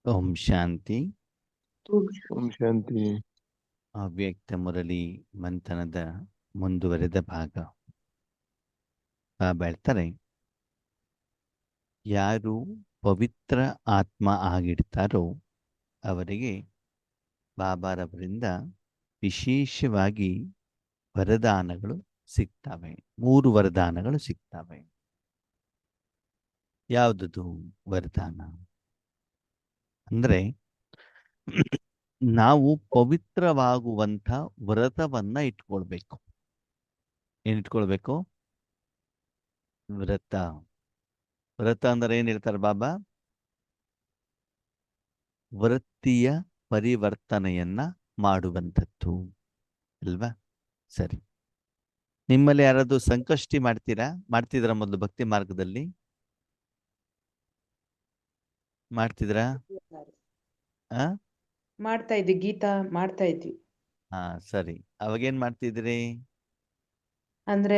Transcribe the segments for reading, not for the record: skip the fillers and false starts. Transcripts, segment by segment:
ಓಂ ಶಾಂತಿ. ಓಂ ಶಾಂತಿ. ಅವ್ಯಕ್ತ ಮುರಳಿ ಮಂಥನದ ಮುಂದುವರೆದ ಭಾಗ. ಬಾಬಾ ಹೇಳ್ತಾರೆ, ಯಾರು ಪವಿತ್ರ ಆತ್ಮ ಆಗಿಡ್ತಾರೋ ಅವರಿಗೆ ಬಾಬಾರವರಿಂದ ವಿಶೇಷವಾಗಿ ವರದಾನಗಳು ಸಿಗ್ತವೆ. 3 ವರದಾನಗಳು ಸಿಗ್ತವೆ. ಯಾವುದದು ವರದಾನ ಅಂದ್ರೆ, ನಾವು ಪವಿತ್ರವಾಗುವಂಥ ವ್ರತವನ್ನ ಇಟ್ಕೊಳ್ಬೇಕು. ಏನಿಟ್ಕೊಳ್ಬೇಕು? ವ್ರತ. ವ್ರತ ಅಂದ್ರೆ ಏನ್ ಹೇಳ್ತಾರೆ ಬಾಬಾ? ವೃತ್ತಿಯ ಪರಿವರ್ತನೆಯನ್ನ ಮಾಡುವಂಥದ್ದು ಅಲ್ವಾ? ಸರಿ. ನಿಮ್ಮಲ್ಲಿ ಯಾರಾದ್ರೂ ಸಂಕಷ್ಟಿ ಮಾಡ್ತಿದ್ರ ಮೊದಲು ಭಕ್ತಿ ಮಾರ್ಗದಲ್ಲಿ? ಮಾಡ್ತಿದ್ರಾ? ಆ ಮಾಡ್ತಾ ಇದ್ವಿ, ಗೀತಾ ಮಾಡ್ತಾ ಇದ್ವಿ. ಹಾ, ಸರಿ. ಅವಾಗೇನ್ ಮಾಡ್ತಿದ್ರಿ? ಅಂದ್ರೆ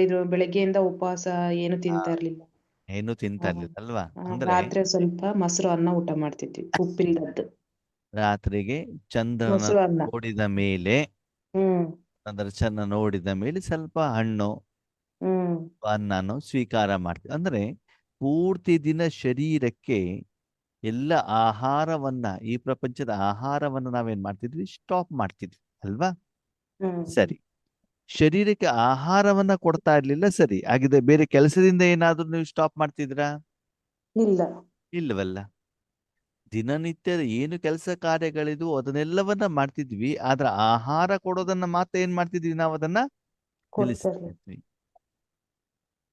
ಇದು ಬೆಳಗ್ಗೆಯಿಂದ ಉಪವಾಸ ಏನು ತಿಂತಾ ಇರ್ಲಿಲ್ಲ. ಏನು ತಿಂತಾ ಇರ್ಲಿಲ್ಲ ಅಲ್ವಾ? ಅಂದ್ರೆ ರಾತ್ರಿ ಸ್ವಲ್ಪ ಮೊಸರು ಅನ್ನ ಊಟ ಮಾಡ್ತಿದ್ವಿ, ಉಪ್ಪಿಲ್ಲದ್ದು ರಾತ್ರಿಗೆ ಚಂದ್ರನ ಮೊಸರು ಅನ್ನ. ನೋಡಿದ ಮೇಲೆ ಹ್ಮ್ ದರ್ಶನ ನೋಡಿದ ಮೇಲೆ ಸ್ವಲ್ಪ ಹಣ್ಣು ಹ್ಮ್ ಅನ್ನನು ಸ್ವೀಕಾರ ಮಾಡ್ತೀವಿ. ಅಂದ್ರೆ ಪೂರ್ತಿ ದಿನ ಶರೀರಕ್ಕೆ ಎಲ್ಲ ಆಹಾರವನ್ನ, ಈ ಪ್ರಪಂಚದ ಆಹಾರವನ್ನ ನಾವೇನ್ ಮಾಡ್ತಿದ್ವಿ? ಸ್ಟಾಪ್ ಮಾಡ್ತಿದ್ವಿ ಅಲ್ವಾ? ಹ್ಮ್ ಸರಿ. ಶರೀರಕ್ಕೆ ಆಹಾರವನ್ನ ಕೊಡ್ತಾ ಇರ್ಲಿಲ್ಲ, ಸರಿ ಆಗಿದೆ. ಬೇರೆ ಕೆಲಸದಿಂದ ಏನಾದ್ರೂ ನೀವು ಸ್ಟಾಪ್ ಮಾಡ್ತಿದ್ರಾ? ಇಲ್ಲ. ಇಲ್ಲವಲ್ಲ. ದಿನನಿತ್ಯದ ಏನು ಕೆಲಸ ಕಾರ್ಯಗಳಿದ್ವು ಅದನ್ನೆಲ್ಲವನ್ನ ಮಾಡ್ತಿದ್ವಿ. ಆದ್ರೆ ಆಹಾರ ಕೊಡೋದನ್ನ ಮಾತ್ರ ಏನ್ ಮಾಡ್ತಿದ್ವಿ? ನಾವು ಅದನ್ನ ಕೊಡ್ತಾ ಇರ್ಲಿಲ್ಲ. ನಿಲ್ಲಿಸ್ತಿದ್ವಿ.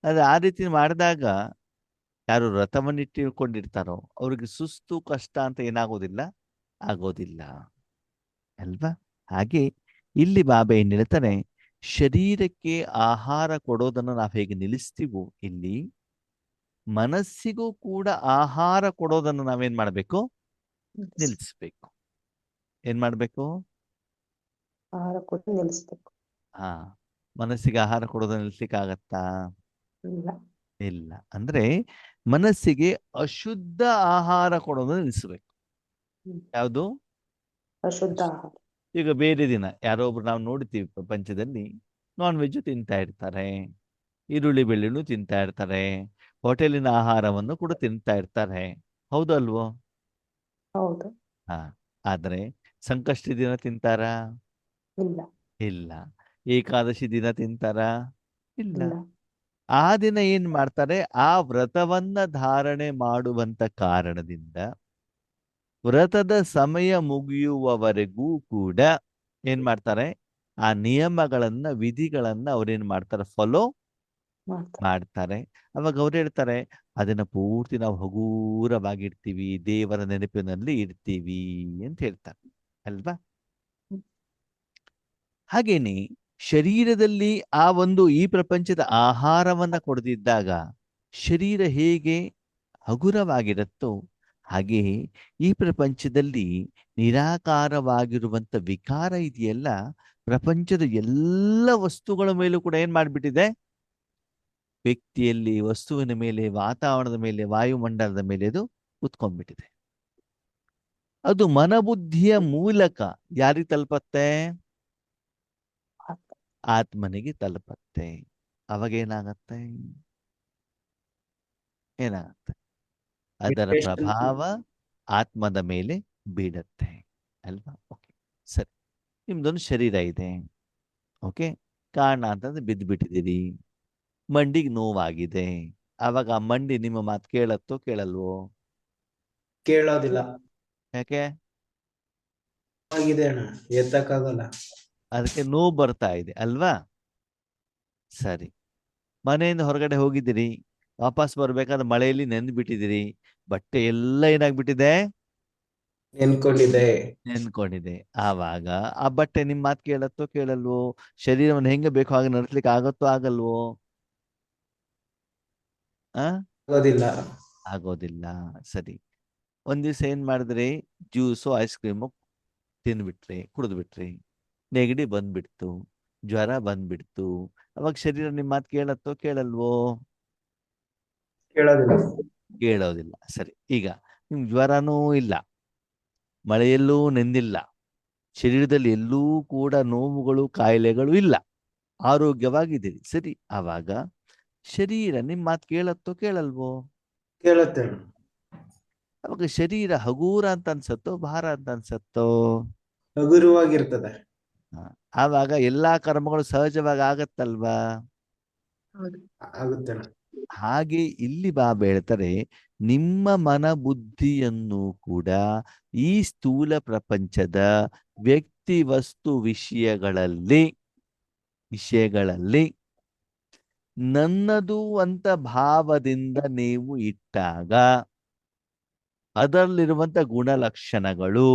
ಆದ್ರೆ ಆ ರೀತಿ ಮಾಡಿದಾಗ ಯಾರು ವ್ರತವನ್ನ ಇಟ್ಟಿಕೊಂಡಿರ್ತಾರೋ ಅವ್ರಿಗೆ ಸುಸ್ತು ಕಷ್ಟ ಅಂತ ಏನಾಗೋದಿಲ್ಲ, ಆಗೋದಿಲ್ಲ ಅಲ್ವಾ? ಹಾಗೆ ಇಲ್ಲಿ ಬಾಬಾ ಏನ್ ಹೇಳ್ತಾನೆ, ಶರೀರಕ್ಕೆ ಆಹಾರ ಕೊಡೋದನ್ನು ನಾವು ಹೇಗೆ ನಿಲ್ಲಿಸ್ತೀವೋ, ಇಲ್ಲಿ ಮನಸ್ಸಿಗೂ ಕೂಡ ಆಹಾರ ಕೊಡೋದನ್ನು ನಾವೇನ್ ಮಾಡ್ಬೇಕು? ನಿಲ್ಲಿಸ್ಬೇಕು. ಏನ್ ಮಾಡ್ಬೇಕು? ಆಹಾರ ಕೊಟ್ಟು ನಿಲ್ಲಿಸ್ಬೇಕು. ಹಾ, ಮನಸ್ಸಿಗೆ ಆಹಾರ ಕೊಡೋದನ್ನ ನಿಲ್ಲಿಸ್ಲಿಕ್ಕೆ ಆಗತ್ತಾ? ಇಲ್ಲ. ಇಲ್ಲ. ಅಂದ್ರೆ ಮನಸ್ಸಿಗೆ ಅಶುದ್ಧ ಆಹಾರ ಕೊಡೋದನ್ನ ನಿಲ್ಲಿಸ್ಬೇಕು. ಯಾವುದು? ಅಶುದ್ಧ ಆಹಾರ. ಈಗ ಬೇರೆ ದಿನ ಯಾರೋ ಒಬ್ರು ನಾವು ನೋಡ್ತೀವಿ ಪ್ರಪಂಚದಲ್ಲಿ ನಾನ್ ವೆಜ್ ತಿಂತಾ ಇರ್ತಾರೆ, ಈರುಳ್ಳಿ ಬೆಳ್ಳುಳ್ಳಿ ತಿಂತಾ ಇರ್ತಾರೆ, ಹೋಟೆಲಿನ ಆಹಾರವನ್ನು ಕೂಡ ತಿಂತಾ ಇರ್ತಾರೆ. ಹೌದು ಅಲ್ವೋ? ಹೌದು. ಹಾ. ಆದ್ರೆ ಸಂಕಷ್ಟಿ ದಿನ ತಿಂತಾರಾ? ಇಲ್ಲ. ಇಲ್ಲ. ಏಕಾದಶಿ ದಿನ ತಿಂತಾರಾ? ಇಲ್ಲ. ಇಲ್ಲ. ಆ ದಿನ ಏನ್ ಮಾಡ್ತಾರೆ? ಆ ವ್ರತವನ್ನ ಧಾರಣೆ ಮಾಡುವಂತ ಕಾರಣದಿಂದ ವ್ರತದ ಸಮಯ ಮುಗಿಯುವವರೆಗೂ ಕೂಡ ಏನ್ ಮಾಡ್ತಾರೆ? ಆ ನಿಯಮಗಳನ್ನ, ವಿಧಿಗಳನ್ನ ಅವ್ರೇನ್ ಮಾಡ್ತಾರೆ? ಫಾಲೋ ಮಾಡ್ತಾರೆ. ಮಾಡ್ತಾರೆ. ಅವಾಗ ಅವ್ರು ಹೇಳ್ತಾರೆ, ಅದನ್ನ ಪೂರ್ತಿ ನಾವು ಹಗೂರವಾಗಿರ್ತೀವಿ, ದೇವರ ನೆನಪಿನಲ್ಲಿ ಇರ್ತೀವಿ ಅಂತ ಹೇಳ್ತಾರೆ ಅಲ್ವಾ? ಹಾಗೇನೆ ಶರೀರದಲ್ಲಿ ಆ ಒಂದು ಈ ಪ್ರಪಂಚದ ಆಹಾರವನ್ನ ಕೊಡದಿದ್ದಾಗ ಶರೀರ ಹೇಗೆ ಹಗುರವಾಗಿರುತ್ತೋ ಹಾಗೆಯೇ ಈ ಪ್ರಪಂಚದಲ್ಲಿ ನಿರಾಕಾರವಾಗಿರುವಂತ ವಿಕಾರ ಇದೆಯಲ್ಲ, ಪ್ರಪಂಚದ ಎಲ್ಲ ವಸ್ತುಗಳ ಮೇಲೂ ಕೂಡ ಏನ್ ಮಾಡ್ಬಿಟ್ಟಿದೆ? ವ್ಯಕ್ತಿಯಲ್ಲಿ, ವಸ್ತುವಿನ ಮೇಲೆ, ವಾತಾವರಣದ ಮೇಲೆ, ವಾಯುಮಂಡಲದ ಮೇಲೆ ಅದು ಕುತ್ಕೊಂಡ್ಬಿಟ್ಟಿದೆ. ಅದು ಮನಬುದ್ಧಿಯ ಮೂಲಕ ಯಾರಿಗೆ ತಲುಪತ್ತೆ? ಆತ್ಮನಿಗೆ ತಲುಪತ್ತೆ. ಅವಾಗ ಏನಾಗತ್ತೆ? ಏನಾಗತ್ತೆ? ಅದರ ಪ್ರಭಾವ ಆತ್ಮದ ಮೇಲೆ ಬೀಳತ್ತೆ ಅಲ್ವಾ? ಓಕೆ, ಸರಿ. ನಿಮ್ದೊಂದು ಶರೀರ ಇದೆ, ಓಕೆ, ಕಾರಣ ಅಂತಂದ್ರೆ ಬಿದ್ದು ಬಿಟ್ಟಿದ್ದೀರಿ, ಮಂಡಿಗೆ ನೋವಾಗಿದೆ. ಆವಾಗ ಆ ಮಂಡಿ ನಿಮ್ಮ ಮಾತು ಕೇಳತ್ತೋ ಕೇಳಲ್ವೋ? ಕೇಳೋದಿಲ್ಲ. ಯಾಕೆ? ಆಗಿದೆ ಅಣ್ಣ, ಎತ್ತಕ್ಕಾಗಲ್ಲ. ಅದಕ್ಕೆ ನೋವು ಬರ್ತಾ ಇದೆ ಅಲ್ವಾ? ಸರಿ. ಮನೆಯಿಂದ ಹೊರಗಡೆ ಹೋಗಿದ್ದೀರಿ, ವಾಪಸ್ ಬರ್ಬೇಕಾದ್ರೆ ಮಳೆಯಲ್ಲಿ ನೆಂದು ಬಿಟ್ಟಿದ್ದೀರಿ, ಬಟ್ಟೆ ಎಲ್ಲ ಏನಾಗ್ಬಿಟ್ಟಿದೆ? ನೆನ್ಕೊಂಡಿದೆ. ನೆನ್ಕೊಂಡಿದೆ. ಆವಾಗ ಆ ಬಟ್ಟೆ ನಿಮ್ ಮಾತು ಕೇಳತ್ತೋ ಕೇಳಲ್ವೋ? ಶರೀರವನ್ನು ಹೆಂಗೆ ಬೇಕೋ ಹಾಗೆ ನಡೆಸ್ಲಿಕ್ಕೆ ಆಗತ್ತೋ ಆಗಲ್ವೋ? ಆ ಆಗೋದಿಲ್ಲ. ಆಗೋದಿಲ್ಲ. ಸರಿ. ಒಂದ್ ದಿವ್ಸ ಏನ್ ಮಾಡಿದ್ರಿ? ಜ್ಯೂಸು ಐಸ್ ಕ್ರೀಮು ತಿಂದ್ಬಿಟ್ರಿ, ಕುಡಿದ್ಬಿಟ್ರಿ, ನೆಗಡಿ ಬಂದ್ಬಿಡ್ತು, ಜ್ವರ ಬಂದ್ಬಿಡ್ತು. ಅವಾಗ ಶರೀರ ನಿಮ್ ಮಾತು ಕೇಳತ್ತೋ ಕೇಳಲ್ವೋ? ಕೇಳೋದಿಲ್ಲ. ಕೇಳೋದಿಲ್ಲ. ಸರಿ. ಈಗ ನಿಮ್ಗೆ ಜ್ವರನೂ ಇಲ್ಲ, ಮಳೆಯಲ್ಲೂ ನೆಂದಿಲ್ಲ, ಶರೀರದಲ್ಲಿ ಎಲ್ಲೂ ಕೂಡ ನೋವುಗಳು ಕಾಯಿಲೆಗಳು ಇಲ್ಲ, ಆರೋಗ್ಯವಾಗಿದ್ದೀರಿ. ಸರಿ, ಆವಾಗ ಶರೀರ ನಿಮ್ಮ ಮಾತು ಕೇಳತ್ತೋ ಕೇಳಲ್ವೋ? ಕೇಳುತ್ತೆ ಅಣ್ಣ. ಅವಾಗ ಶರೀರ ಹಗೂರ ಅಂತ ಅನ್ಸತ್ತೋ ಭಾರ ಅಂತ ಅನ್ಸತ್ತೋ? ಹಗುರವಾಗಿರ್ತದೆ. ಹ. ಆವಾಗ ಎಲ್ಲಾ ಕರ್ಮಗಳು ಸಹಜವಾಗಿ ಆಗತ್ತಲ್ವಾ? ಹೌದು. ಆಗುತ್ತೆ ಅಣ್ಣ. ಹಾಗೆ ಇಲ್ಲಿ ಬಾಬಾ ಹೇಳ್ತಾರೆ, ನಿಮ್ಮ ಮನ ಬುದ್ಧಿಯನ್ನು ಕೂಡ ಈ ಸ್ಥೂಲ ಪ್ರಪಂಚದ ವ್ಯಕ್ತಿ ವಸ್ತು ವಿಷಯಗಳಲ್ಲಿ ನನ್ನದು ಅಂತ ಭಾವದಿಂದ ನೀವು ಇಟ್ಟಾಗ ಅದರಲ್ಲಿರುವಂತ ಗುಣಲಕ್ಷಣಗಳು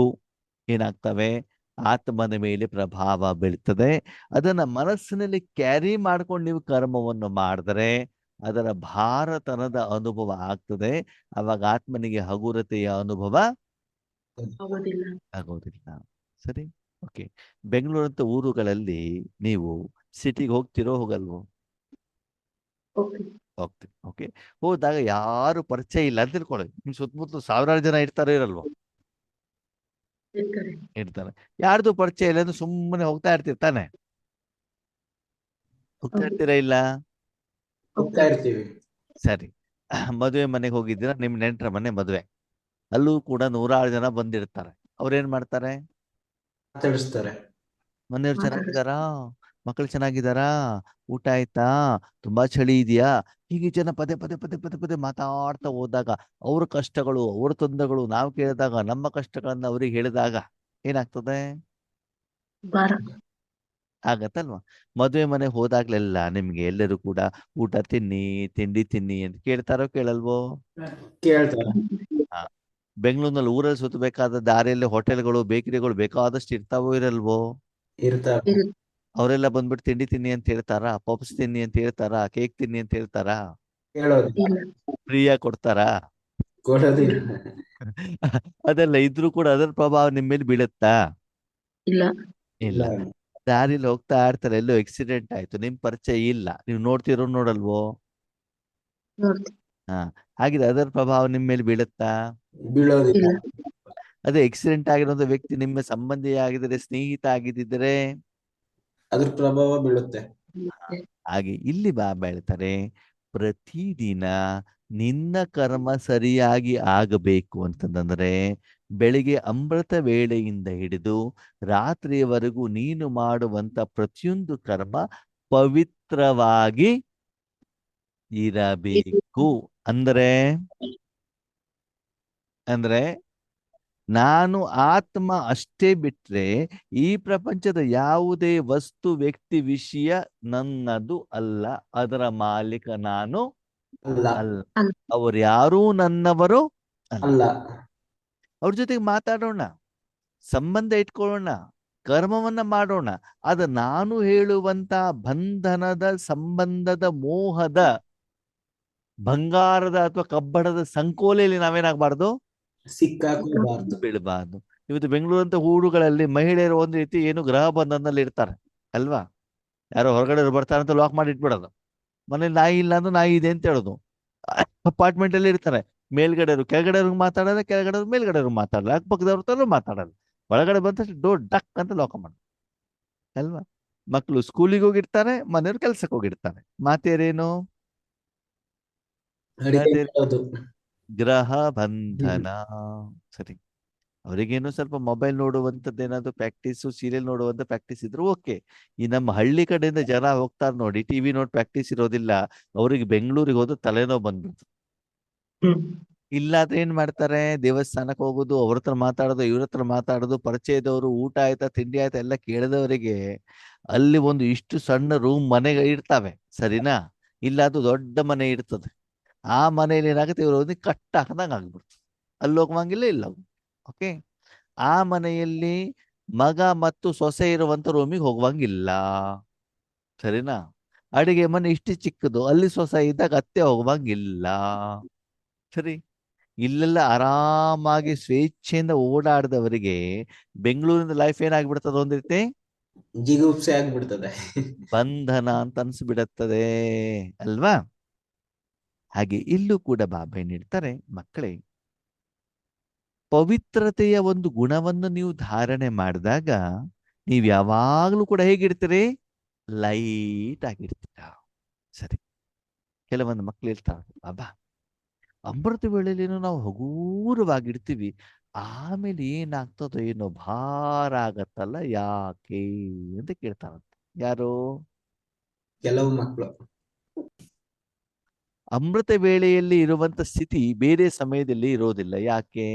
ಏನಾಗ್ತವೆ? ಆತ್ಮನ ಮೇಲೆ ಪ್ರಭಾವ ಬೀಳ್ತದೆ. ಅದನ್ನ ಮನಸ್ಸಿನಲ್ಲಿ ಕ್ಯಾರಿ ಮಾಡ್ಕೊಂಡು ನೀವು ಕರ್ಮವನ್ನು ಮಾಡಿದರೆ ಅದರ ಭಾರತನದ ಅನುಭವ ಆಗ್ತದೆ. ಅವಾಗ ಆತ್ಮನಿಗೆ ಹಗುರತೆಯ ಅನುಭವ ಆಗೋದಿಲ್ಲ. ಆಗೋದಿಲ್ಲ. ಸರಿ, ಓಕೆ. ಬೆಂಗಳೂರಂತ ಊರುಗಳಲ್ಲಿ ನೀವು ಸಿಟಿಗೆ ಹೋಗ್ತಿರೋ ಹೋಗಲ್ವೋ? ಓಕೆ. ಹೋಗ್ತೀವಿ. ಓಕೆ, ಹೋದಾಗ ಯಾರು ಪರಿಚಯ ಇಲ್ಲ ಅಂತ ತಿಳ್ಕೊಳ್ಳಿ. ನಿಮ್ ಸುತ್ತಮುತ್ತಲು ಸಾವಿರಾರು ಜನ ಇರ್ತಾರೋ ಇರಲ್ವೋ? ಇರ್ತಾರೆ. ಇರ್ತಾರೆ. ಯಾರ್ದು ಪರಿಚಯ ಇಲ್ಲ ಅಂದ್ರೆ ಸುಮ್ಮನೆ ಹೋಗ್ತಾ ಇರ್ತಿರ್ತಾನೆ. ಹೋಗ್ತಾ ಹೌದು. ಇರ್ತೀರಾ ಇಲ್ಲ? ಹೋಗ್ತಾ ಇರ್ತೀವಿ. ಸರಿ, ಮದುವೆ ಮನೆಗೆ ಹೋಗಿದ್ದೀರಾ, ನಿಮ್ ನೆಂಟರ ಮನೆ ಮದುವೆ. ಅಲ್ಲೂ ಕೂಡ 100 ಜನ ಬಂದಿರ್ತಾರೆ. ಅವ್ರೇನ್ ಮಾಡ್ತಾರೆ? ಮಾತಾಡಿಸ್ತಾರೆ. ಮನೆಯವ್ರು ಮಾತಾಡಿಸ್ತಾರೆ. ಚೆನ್ನಾಗಿದ್ದಾರಾ? ಮಕ್ಕಳು ಚೆನ್ನಾಗಿದ್ದಾರಾ? ಊಟ ಆಯ್ತಾ? ತುಂಬಾ ಚಳಿ ಇದೆಯಾ? ಹೀಗೆ ಜನ ಪದೇ ಪದೇ ಪದೇ ಪದೇ ಪದೇ ಮಾತಾಡ್ತಾ ಹೋದಾಗ ಅವ್ರ ಕಷ್ಟಗಳು, ಅವ್ರ ತೊಂದರೆಗಳು ನಾವು ಕೇಳಿದಾಗ, ನಮ್ಮ ಕಷ್ಟಗಳನ್ನ ಅವ್ರಿಗೆ ಹೇಳಿದಾಗ ಏನಾಗ್ತದೆ? ಭಾರ. ಆಗತ್ತಲ್ವಾ? ಮದುವೆ ಮನೆಗೆ ಹೋದಾಗ್ಲೆಲ್ಲ ನಿಮ್ಗೆ ಎಲ್ಲರೂ ಕೂಡ ಊಟ ತಿನ್ನಿ, ತಿಂಡಿ ತಿನ್ನಿ ಅಂತ ಕೇಳ್ತಾರೋ ಕೇಳಲ್ವೋ? ಕೇಳ್ತಾರೆ. ಹಾ. ಬೆಂಗಳೂರಿನಲ್ಲಿ ಊರಲ್ಲಿ ಸುತ್ತಬೇಕಾದ ದಾರಿಯಲ್ಲಿ ಹೋಟೆಲ್ಗಳು, ಬೇಕರಿಗಳು ಬೇಕಾದಷ್ಟು ಇರ್ತಾವೋ ಇರಲ್ವೋ? ಇರ್ತಾರೆ. ಅವರೆಲ್ಲ ಬಂದ್ಬಿಟ್ಟು ತಿಂಡಿ ತಿನ್ನಿ ಅಂತ ಹೇಳ್ತಾರಾ? ಪಪ್ಸ್ ತಿನ್ನಿ ಅಂತ ಹೇಳ್ತಾರಾ? ಕೇಕ್ ತಿನ್ನಿ ಅಂತ ಹೇಳ್ತಾರಾ? ಕೇಳೋದಿಲ್ಲ. ಇಲ್ಲ. ಫ್ರೀಯಾಗಿ ಕೊಡ್ತಾರಾ? ಕೊಡೋದಿಲ್ಲ. ಅದೆಲ್ಲ ಇದ್ರೂ ಕೂಡ ಅದರ ಪ್ರಭಾವ ನಿಮ್ಮ ಮೇಲೆ ಬೀಳುತ್ತಾ? ಇಲ್ಲ. ಇಲ್ಲ. ಇಲ್ಲ. ದಾರಿಲಿ ಹೋಗ್ತಾ ಇರ್ತಾರೆ, ಎಲ್ಲೋ ಆಕ್ಸಿಡೆಂಟ್ ಆಯ್ತು, ನಿಮ್ ಪರಿಚಯ ಇಲ್ಲ, ನೀವು ನೋಡ್ತಿರೋ ನೋಡಲ್ವೋ? ನೋಡ್ತೀನಿ. ಹಾ. ಹಾಗಿದ್ರೆ ಅದರ ಪ್ರಭಾವ ನಿಮ್ಮ ಮೇಲೆ ಬೀಳುತ್ತಾ? ಬೀಳೋದಿಲ್ಲ. ಇಲ್ಲ. ಅದೇ ಆಕ್ಸಿಡೆಂಟ್ ಆಗಿರೋ ವ್ಯಕ್ತಿ ನಿಮ್ಮ ಸಂಬಂಧಿ ಆಗಿದ್ರೆ, ಸ್ನೇಹಿತ ಆಗಿದ್ದಿದ್ರೆ ಅದ್ರ ಪ್ರಭಾವ ಬೀಳುತ್ತೆ. ಹಾಗೆ ಇಲ್ಲಿ ಬಾಬಾ ಹೇಳ್ತಾರೆ, ಪ್ರತಿದಿನ ನಿನ್ನ ಕರ್ಮ ಸರಿಯಾಗಿ ಆಗಬೇಕು ಅಂತಂದ್ರೆ ಬೆಳಿಗ್ಗೆ ಅಮೃತ ವೇಳೆಯಿಂದ ಹಿಡಿದು ರಾತ್ರಿಯವರೆಗೂ ನೀನು ಮಾಡುವಂತ ಪ್ರತಿಯೊಂದು ಕರ್ಮ ಪವಿತ್ರವಾಗಿ ಇರಬೇಕು. ಅಂದ್ರೆ ಅಂದ್ರೆ ನಾನು ಆತ್ಮ ಅಷ್ಟೇ ಬಿಟ್ರೆ ಈ ಪ್ರಪಂಚದ ಯಾವುದೇ ವಸ್ತು ವ್ಯಕ್ತಿ ವಿಷಯ ನನ್ನದು ಅಲ್ಲ, ಅದರ ಮಾಲೀಕ ನಾನು ಅಲ್ಲ. ಅಲ್ಲ. ಅಲ್ಲ. ಅವರು ಯಾರೂ ನನ್ನವರು ಅಲ್ಲ. ಅಲ್ಲ. ಅವ್ರ ಜೊತೆಗೆ ಮಾತಾಡೋಣ, ಸಂಬಂಧ ಇಟ್ಕೊಳ್ಳೋಣ, ಕರ್ಮವನ್ನ ಮಾಡೋಣ. ಅದು ನಾನು ಹೇಳುವಂತ ಬಂಧನದ, ಸಂಬಂಧದ, ಮೋಹದ, ಬಂಗಾರದ ಅಥವಾ ಕಬ್ಬಣದ ಸಂಕೋಲೆಯಲ್ಲಿ ನಾವೇನಾಗಬಾರ್ದು? ಸಿಕ್ಕಾಕೋಬಾರ್ದು. ಬೀಳಬಾರ್ದು. ಇವತ್ತು ಬೆಂಗಳೂರಂತ ಊರುಗಳಲ್ಲಿ ಮಹಿಳೆಯರು ಒಂದ್ ರೀತಿ ಏನು ಗೃಹ ಬಂಧನದಲ್ಲಿ ಇರ್ತಾರೆ ಅಲ್ವಾ? ಯಾರೋ ಹೊರಗಡೆ ಬರ್ತಾರೆ ಅಂತ ಲಾಕ್ ಮಾಡಿ ಇಟ್ಬಿಡೋದು. ಮನೇಲಿ ನಾಯಿ ಇಲ್ಲ ಅಂದ್ರೆ ನಾಯಿ ಇದೆ ಅಂತ ಹೇಳೋದು. ಅಪಾರ್ಟ್ಮೆಂಟ್ ಅಲ್ಲಿ ಇರ್ತಾರೆ, ಮೇಲ್ಗಡೆಯವರು ಕೆಳಗಡೆಯವ್ರಿಗೆ ಮಾತಾಡೋದು, ಕೆಳಗಡೆಯವ್ರು ಮೇಲ್ಗಡೆಯವ್ರು ಮಾತಾಡಲ್ಲ, ಅಕ್ಕಪಕ್ಕದವ್ರ ತರ ಮಾತಾಡಲ್ಲ. ಒಳಗಡೆ ಬಂದ ತಕ್ಷಣ ಡೋರ್ ಡಕ್ ಅಂತ ಲಾಕ್ ಮಾಡೋದು ಅಲ್ವಾ? ಮಕ್ಕಳು ಸ್ಕೂಲಿಗೆ ಹೋಗಿರ್ತಾರೆ, ಮನೆಯವ್ರು ಕೆಲ್ಸಕ್ಕೆ ಹೋಗಿರ್ತಾರೆ. ಮಾತೇರೇನು? ಅಡಿಗೆ ಮಾಡೋದು. ಗ್ರಹ ಬಂಧನ. ಸರಿ, ಅವರಿಗೇನು ಸ್ವಲ್ಪ ಮೊಬೈಲ್ ನೋಡುವಂಥದ್ದು ಏನಾದ್ರು ಪ್ರಾಕ್ಟೀಸು, ಸೀರಿಯಲ್ ನೋಡುವಂತ ಪ್ರಾಕ್ಟೀಸ್ ಇದ್ರು ಓಕೆ. ಈ ನಮ್ಮ ಹಳ್ಳಿ ಕಡೆಯಿಂದ ಜನ ಹೋಗ್ತಾರೆ ನೋಡಿ, ಟಿವಿ ನೋಡಿ ಪ್ರಾಕ್ಟೀಸ್ ಇರೋದಿಲ್ಲ, ಅವ್ರಿಗೆ ಬೆಂಗಳೂರಿಗೆ ಹೋದ್ರೆ ತಲೆನೋವು ಬಂದ್ಬಿಡ್ತು. ಇಲ್ಲಾದ್ರೆ ಏನ್ ಮಾಡ್ತಾರೆ? ದೇವಸ್ಥಾನಕ್ಕೆ ಹೋಗೋದು, ಅವ್ರ ಹತ್ರ ಮಾತಾಡೋದು, ಇವ್ರ ಹತ್ರ ಮಾತಾಡೋದು, ಪರಿಚಯದವರು ಊಟ ಆಯ್ತಾ ತಿಂಡಿ ಆಯ್ತಾ ಎಲ್ಲ ಕೇಳಿದವರಿಗೆ ಅಲ್ಲಿ ಒಂದು ಇಷ್ಟು ಸಣ್ಣ ರೂಮ್ ಮನೆಗೆ ಇರ್ತಾವೆ, ಸರಿನಾ? ಇಲ್ಲ ಅದು ದೊಡ್ಡ ಮನೆ ಇರ್ತದೆ. ಆ ಮನೇಲಿ ಏನಾಗುತ್ತೆ, ಇವರು ಒಂದು ಕಟ್ಟ ಹಾಕದಂಗ ಆಗ್ಬಿಡ್ತು. ಅಲ್ಲಿ ಹೋಗುವಂಗಿಲ್ಲ, ಇಲ್ಲ. ಓಕೆ, ಆ ಮನೆಯಲ್ಲಿ ಮಗ ಮತ್ತು ಸೊಸೆ ಇರುವಂತ ರೂಮಿಗೆ ಹೋಗುವಂಗಿಲ್ಲ, ಸರಿನಾ? ಅಡಿಗೆ ಮನೆ ಇಷ್ಟು ಚಿಕ್ಕದು, ಅಲ್ಲಿ ಸೊಸೆ ಇದ್ದಾಗ ಅತ್ತೆ ಹೋಗುವಂಗಿಲ್ಲ, ಸರಿ? ಇಲ್ಲೆಲ್ಲ ಆರಾಮಾಗಿ ಸ್ವೇಚ್ಛೆಯಿಂದ ಓಡಾಡಿದವರಿಗೆ ಬೆಂಗಳೂರಿನ ಲೈಫ್ ಏನಾಗ್ಬಿಡ್ತದ? ಒಂದ್ ರೀತಿ ಜಿಗುಪ್ಸೆ ಆಗ್ಬಿಡ್ತದೆ. ಬಂಧನ ಅಂತ ಅನ್ಸ್ಬಿಡತ್ತದೆ ಅಲ್ವಾ? ಹಾಗೆ ಇಲ್ಲೂ ಕೂಡ ಬಾಬಾ ಏನ್ ಹೇಳ್ತಾರೆ, ಮಕ್ಕಳೇ, ಪವಿತ್ರತೆಯ ಒಂದು ಗುಣವನ್ನು ನೀವು ಧಾರಣೆ ಮಾಡಿದಾಗ ನೀವು ಯಾವಾಗಲೂ ಕೂಡ ಹೇಗಿರ್ತೀರಿ? ಲೈಟ್ ಆಗಿರ್ತೀರ. ಸರಿ, ಕೆಲವೊಂದು ಮಕ್ಳು ಹೇಳ್ತಾರೆ, ಬಾಬಾ ಅಮೃತ ವೇಳೆಯಲ್ಲೇನೋ ನಾವು ಹಗೂರವಾಗಿರ್ತೀವಿ, ಆಮೇಲೆ ಏನಾಗ್ತದೋ ಏನೋ ಭಾರ ಆಗತ್ತಲ್ಲ, ಯಾಕೆ ಅಂತ ಕೇಳ್ತಾರಂತೆ. ಯಾರು? ಕೆಲವು ಮಕ್ಕಳು. ಅಮೃತ ವೇಳೆಯಲ್ಲಿ ಇರುವಂತ ಸ್ಥಿತಿ ಬೇರೆ ಸಮಯದಲ್ಲಿ ಇರೋದಿಲ್ಲ. ಯಾಕೆ?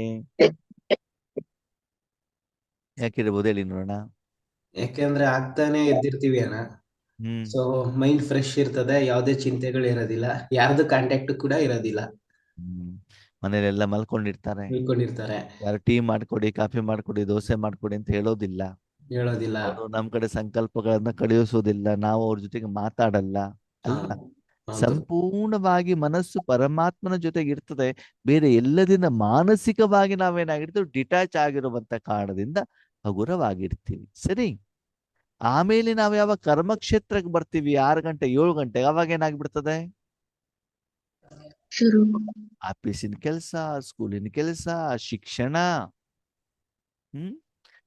ಯಾಕಿರ್ಬೋದು ಹೇಳಿ ನೋಡೋಣ. ಯಾಕೆಂದ್ರೆ ಆಗ್ತಾನೆ ಎದ್ದಿರ್ತೀವಿ ಅಣ್ಣ. ಹ್ಮ್ ಸೊ ಮೈಂಡ್ ಫ್ರೆಶ್ ಇರ್ತದೆ, ಯಾವುದೇ ಚಿಂತೆಗಳು ಇರೋದಿಲ್ಲ, ಯಾರ್ದು ಕಾಂಟ್ಯಾಕ್ಟ್ ಕೂಡ ಇರೋದಿಲ್ಲ. ಹ್ಮ್ ಮನೇಲೆಲ್ಲ ಮಲ್ಕೊಂಡಿರ್ತಾರೆ, ತಿಳ್ಕೊಂಡಿರ್ತಾರೆ, ಯಾರು ಟೀ ಮಾಡ್ಕೊಡಿ, ಕಾಫಿ ಮಾಡ್ಕೊಡಿ, ದೋಸೆ ಮಾಡ್ಕೊಡಿ ಅಂತ ಹೇಳೋದಿಲ್ಲ. ಹೇಳೋದಿಲ್ಲ. ಅವರು ನಮ್ ಕಡೆ ಸಂಕಲ್ಪಗಳನ್ನ ಕಳಿಸೋದಿಲ್ಲ, ನಾವು ಅವ್ರ ಜೊತೆಗೆ ಮಾತಾಡಲ್ಲ ಹಾ, ಅಲ್ವಾ? ಹೌದು. ಸಂಪೂರ್ಣವಾಗಿ ಮನಸ್ಸು ಪರಮಾತ್ಮನ ಜೊತೆಗೆ ಇರ್ತದೆ. ಬೇರೆ ಎಲ್ಲದಿಂದ ಮಾನಸಿಕವಾಗಿ ನಾವೇನಾಗಿರ್ತೀವಿ, ಡಿಟ್ಯಾಚ್ ಆಗಿರುವಂತ ಕಾರಣದಿಂದ ಹಗುರವಾಗಿರ್ತೀವಿ. ಸರಿ, ಆಮೇಲೆ ನಾವು ಯಾವ ಕರ್ಮಕ್ಷೇತ್ರಕ್ಕೆ ಬರ್ತೀವಿ 6 ಗಂಟೆ 7 ಗಂಟೆ, ಅವಾಗ ಏನಾಗ್ಬಿಡ್ತದೆ? ಶುರು. ಆಫೀಸಿನ ಕೆಲಸ, ಸ್ಕೂಲಿನ ಕೆಲಸ, ಶಿಕ್ಷಣ,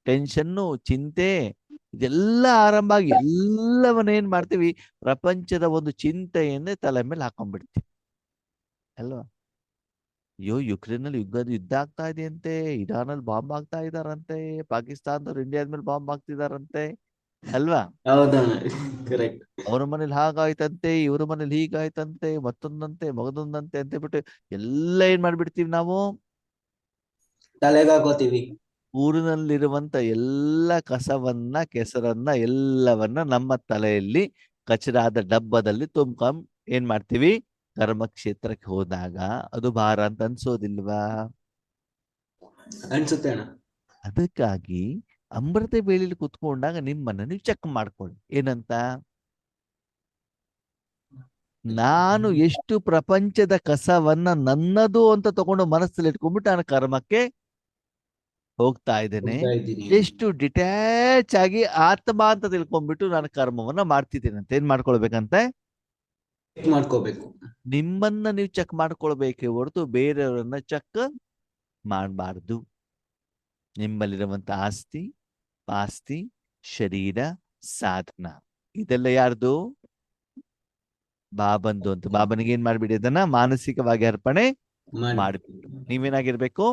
ಟೆನ್ಷನ್ನು, ಚಿಂತೆ, ಇದೆಲ್ಲ ಆರಂಭ ಆಗಿ ಎಲ್ಲವನ್ನ ಏನ್ ಮಾಡ್ತೀವಿ? ಪ್ರಪಂಚದ ಒಂದು ಚಿಂತೆಯನ್ನೇ ತಲೆ ಮೇಲೆ ಹಾಕೊಂಡ್ಬಿಡ್ತೀವಿ ಅಲ್ವಾ? ಅಯ್ಯೋ, ಯುಕ್ರೇನ್ ಅಲ್ಲಿ ಯುದ್ಧ ಆಗ್ತಾ ಇದೆಯಂತೆ, ಇರಾನಲ್ಲಿ ಬಾಂಬ್ ಆಗ್ತಾ ಇದಾರಂತೆ, ಪಾಕಿಸ್ತಾನದವ್ರು ಇಂಡಿಯಾದ ಮೇಲೆ ಬಾಂಬ್ ಆಗ್ತಿದಾರಂತೆ ಅಲ್ವಾ? ಹೌದಣ್ಣ, ಕರೆಕ್ಟ್. ಅವ್ರ ಮನೇಲಿ ಹಾಗಾಯ್ತಂತೆ, ಇವ್ರ ಮನೇಲಿ ಹೀಗಾಯ್ತಂತೆ, ಮತ್ತೊಂದಂತೆ ಮಗದೊಂದಂತೆ ಅಂತ ಬಿಟ್ಟು ಎಲ್ಲ ಏನ್ ಮಾಡ್ಬಿಡ್ತೀವಿ ನಾವು? ತಲೆಗಾಕೋತೀವಿ. ಊರಿನಲ್ಲಿರುವಂತ ಎಲ್ಲ ಕಸವನ್ನ, ಕೆಸರನ್ನ, ಎಲ್ಲವನ್ನ ನಮ್ಮ ತಲೆಯಲ್ಲಿ ಕಚರಾದ ಡಬ್ಬದಲ್ಲಿ ತುಂಬ್ಕೊಂಡ್ ಏನ್ ಮಾಡ್ತೀವಿ? ಕರ್ಮಕ್ಷೇತ್ರಕ್ಕೆ ಹೋದಾಗ ಅದು ಭಾರ ಅಂತ ಅನ್ಸೋದಿಲ್ವಾ? ಅನ್ಸುತ್ತೆ ಅಣ್ಣ. ಅದಕ್ಕಾಗಿ ಅಮೃತ ವೇಳೆಯಲ್ಲಿ ಕುತ್ಕೊಂಡಾಗ ನಿಮ್ಮನ್ನ ನೀವು ಚೆಕ್ ಮಾಡ್ಕೊಳ್ಳಿ. ಏನಂತ? ನಾನು ಎಷ್ಟು ಪ್ರಪಂಚದ ಕಸವನ್ನ ನನ್ನದು ಅಂತ ತಗೊಂಡು ಮನಸ್ಸಲ್ಲಿ ಇಟ್ಕೊಂಡ್ಬಿಟ್ಟು ನಾನು ಕರ್ಮಕ್ಕೆ ಹೋಗ್ತಾ ಇದ್ದೇನೆ, ಹೋಗ್ತಾ ಇದ್ದೀನಿ. ಎಷ್ಟು ಡಿಟ್ಯಾಚ್ ಆಗಿ ಆತ್ಮ ಅಂತ ತಿಳ್ಕೊಂಡ್ಬಿಟ್ಟು ನಾನು ಕರ್ಮವನ್ನ ಮಾಡ್ತಿದ್ದೇನೆ ಅಂತ ಏನ್ ಮಾಡ್ಕೊಳ್ಬೇಕಂತೆ? ಚೆಕ್ ಮಾಡ್ಕೋಬೇಕು. ನಿಮ್ಮನ್ನ ನೀವು ಚೆಕ್ ಮಾಡ್ಕೊಳ್ಬೇಕೇ ಹೊರತು ಬೇರೆಯವರನ್ನ ಚೆಕ್ ಮಾಡಬಾರ್ದು. ನಿಮ್ಮಲ್ಲಿರುವಂತ ಆಸ್ತಿ, ಪಾಸ್ತಿ, ಶರೀರ, ಸಾಧನ, ಇದೆಲ್ಲ ಯಾರ್ದು? ಬಾಬಂದು ಅಂತ. ಬಾಬನಿಗೆ ಏನ್ ಮಾಡ್ಬಿಡಿ, ಅದನ್ನ ಮಾನಸಿಕವಾಗಿ ಅರ್ಪಣೆ ಮಾಡ್ಬಿಟ್ಟು ನೀವೇನಾಗಿರ್ಬೇಕು?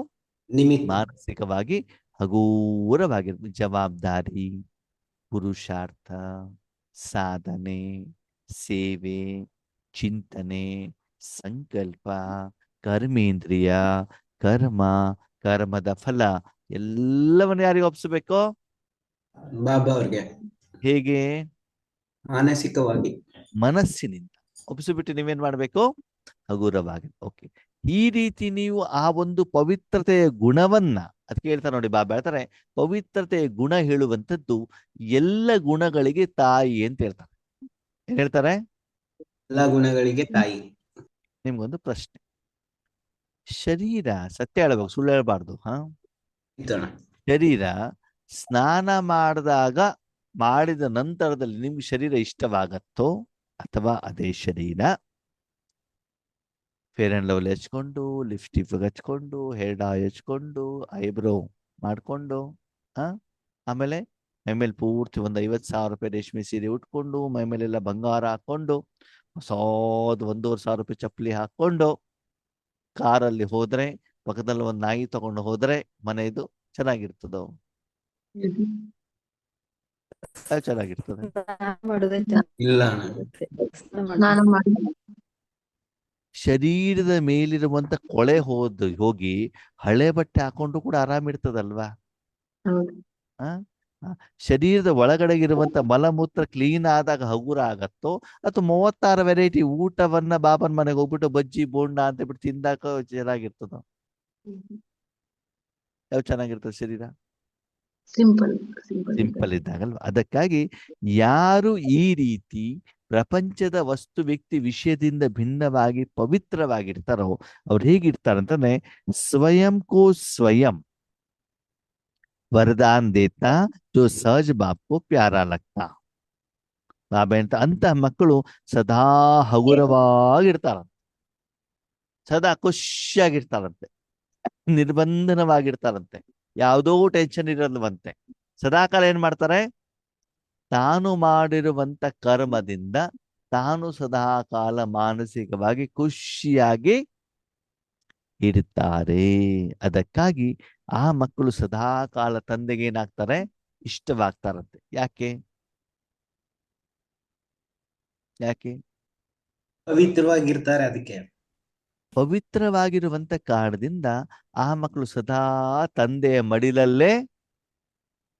ನಿಮಿತ್ತ. ಮಾನಸಿಕವಾಗಿ ಹಗೂರವಾಗಿರ್ಬೇಕು. ಜವಾಬ್ದಾರಿ, ಪುರುಷಾರ್ಥ, ಸಾಧನೆ, ಸೇವೆ, ಚಿಂತನೆ, ಸಂಕಲ್ಪ, ಕರ್ಮೇಂದ್ರಿಯ, ಕರ್ಮ, ಕರ್ಮದ ಫಲ ಎಲ್ಲವನ್ನು ಯಾರಿಗೆ ಒಪ್ಸಬೇಕು? ಬಾಬಾ ಅವ್ರಿಗೆ ಹೇಗೆ? ಮಾನಸಿಕವಾಗಿ. ಮನಸ್ಸಿನಿಂದ ಒಪ್ಪಿಸಿಬಿಟ್ಟು ನೀವೇನ್ ಮಾಡ್ಬೇಕು? ಹಗುರವಾಗಿ. ಓಕೆ, ಈ ರೀತಿ ನೀವು ಆ ಒಂದು ಪವಿತ್ರತೆಯ ಗುಣವನ್ನ, ಅದಕ್ಕೆ ಹೇಳ್ತಾರೆ ನೋಡಿ, ಬಾಬಾ ಹೇಳ್ತಾರೆ ಪವಿತ್ರತೆಯ ಗುಣ ಹೇಳುವಂಥದ್ದು ಎಲ್ಲ ಗುಣಗಳಿಗೆ ತಾಯಿ ಅಂತ ಹೇಳ್ತಾರೆ. ಏನ್ ಹೇಳ್ತಾರೆ? ಎಲ್ಲಾ ಗುಣಗಳಿಗೆ ತಾಯಿ. ನಿಮ್ಗೊಂದು ಪ್ರಶ್ನೆ. ಶರೀರ, ಸತ್ಯ ಹೇಳ್ಬೇಕು, ಸುಳ್ಳು ಹೇಳ್ಬಾರ್ದು. ಇತ್ತಣ್ಣ. ಶರೀರ ಸ್ನಾನ ಮಾಡಿದ ನಂತರದಲ್ಲಿ ನಿಮ್ಗೆ ಶರೀರ ಇಷ್ಟವಾಗತ್ತೋ, ಅಥವಾ ಅದೇ ಶರೀರ ಫೇರ್ ಅಂಡ್ ಲವ್ಲಿ ಹಚ್ಕೊಂಡು, ಲಿಪ್ಸ್ಟಿಕ್ ಹಚ್ಕೊಂಡು, ಹೇರ್ ಡೈ ಹಚ್ಕೊಂಡು, ಐಬ್ರೋ ಮಾಡ್ಕೊಂಡು, ಆಮೇಲೆ ಮೈಮೇಲೆ ಪೂರ್ತಿ ಒಂದು 50,000 ರೂಪಾಯಿ ರೇಷ್ಮೆ ಸೀರೆ ಉಟ್ಕೊಂಡು, ಮೈಮೇಲೆಲ್ಲ ಬಂಗಾರ ಹಾಕೊಂಡು, ಹೊಸದು 1,500 ರೂಪಾಯಿ ಚಪ್ಪಲಿ ಹಾಕೊಂಡು ಕಾರಲ್ಲಿ ಹೋದ್ರೆ, ಪಕ್ಕದಲ್ಲಿ ಒಂದು ನಾಯಿ ತಗೊಂಡು ಹೋದ್ರೆ ಮನೆಯದು ಚೆನ್ನಾಗಿರ್ತದೋ? ಚೆನ್ನಾಗಿರ್ತದೆ. ಇಲ್ಲ ಅಣ್ಣ. ನಾನು ಮಾಡಿಲ್ಲ. ಶರೀರದ ಮೇಲಿರುವಂತ ಕೊಳೆ ಹೋಗಿ ಹಳೆ ಬಟ್ಟೆ ಹಾಕೊಂಡು ಕೂಡ ಆರಾಮಿರ್ತದಲ್ವಾ? ಹೌದು. ಆ ಶರೀರದ ಒಳಗಡೆಗಿರುವಂತ ಮಲಮೂತ್ರ ಕ್ಲೀನ್ ಆದಾಗ ಹಗುರ ಆಗತ್ತೋ, ಅಥವಾ 36 ವೆರೈಟಿ ಊಟವನ್ನ ಬಾಬನ್ ಮನೆಗೆ ಹೋಗ್ಬಿಟ್ಟು ಬಜ್ಜಿ ಬೋಂಡ ಅಂತ ಬಿಟ್ಟು ತಿಂದಾಕ ಚೆನ್ನಾಗಿರ್ತದ? ಯಾವ ಚೆನ್ನಾಗಿರ್ತದೆ ಶರೀರ? ಸಿಂಪಲ್ ಇದ್ದಾಗಲ್ವ? ಅದಕ್ಕಾಗಿ ಯಾರು ಈ ರೀತಿ ಪ್ರಪಂಚದ ವಸ್ತು ವ್ಯಕ್ತಿ ವಿಷಯದಿಂದ ಭಿನ್ನವಾಗಿ ಪವಿತ್ರವಾಗಿರ್ತಾರೋ ಅವ್ರು ಹೇಗಿರ್ತಾರಂತಂದ್ರೆ, ಸ್ವಯಂ ಕೋ ಸ್ವಯಂ वरदान देता जो सहज बाप को प्यारा लगता. ಬಾಬಾ ಅಂತ ಅಂತಹ ಮಕ್ಕಳು ಸದಾ ಹಗುರವಾಗಿರ್ತಾರ, ಸದಾ ಖುಷಿಯಾಗಿರ್ತಾರಂತೆ. ನಿರ್ಬಂಧನವಾಗಿರ್ತಾರಂತೆ. ಯಾವುದೋ ಟೆನ್ಷನ್ ಇರಲ್ವಂತೆ. ಸದಾಕಾಲ ಏನ್ ಮಾಡ್ತಾರೆ? ತಾನು ಮಾಡಿರುವಂತ ಕರ್ಮದಿಂದ ತಾನು ಸದಾಕಾಲ ಮಾನಸಿಕವಾಗಿ ಖುಷಿಯಾಗಿ ಇರ್ತಾರೆ. ಅದಕ್ಕಾಗಿ ಆ ಮಕ್ಕಳು ಸದಾಕಾಲ ತಂದೆಗೆ ಏನಾಗ್ತಾರೆ? ಇಷ್ಟವಾಗ್ತಾರಂತೆ. ಯಾಕೆ? ಯಾಕೆ? ಪವಿತ್ರವಾಗಿರ್ತಾರೆ ಅದಕ್ಕೆ. ಪವಿತ್ರವಾಗಿರುವಂತ ಕಾರಣದಿಂದ ಆ ಮಕ್ಕಳು ಸದಾ ತಂದೆಯ ಮಡಿಲಲ್ಲೇ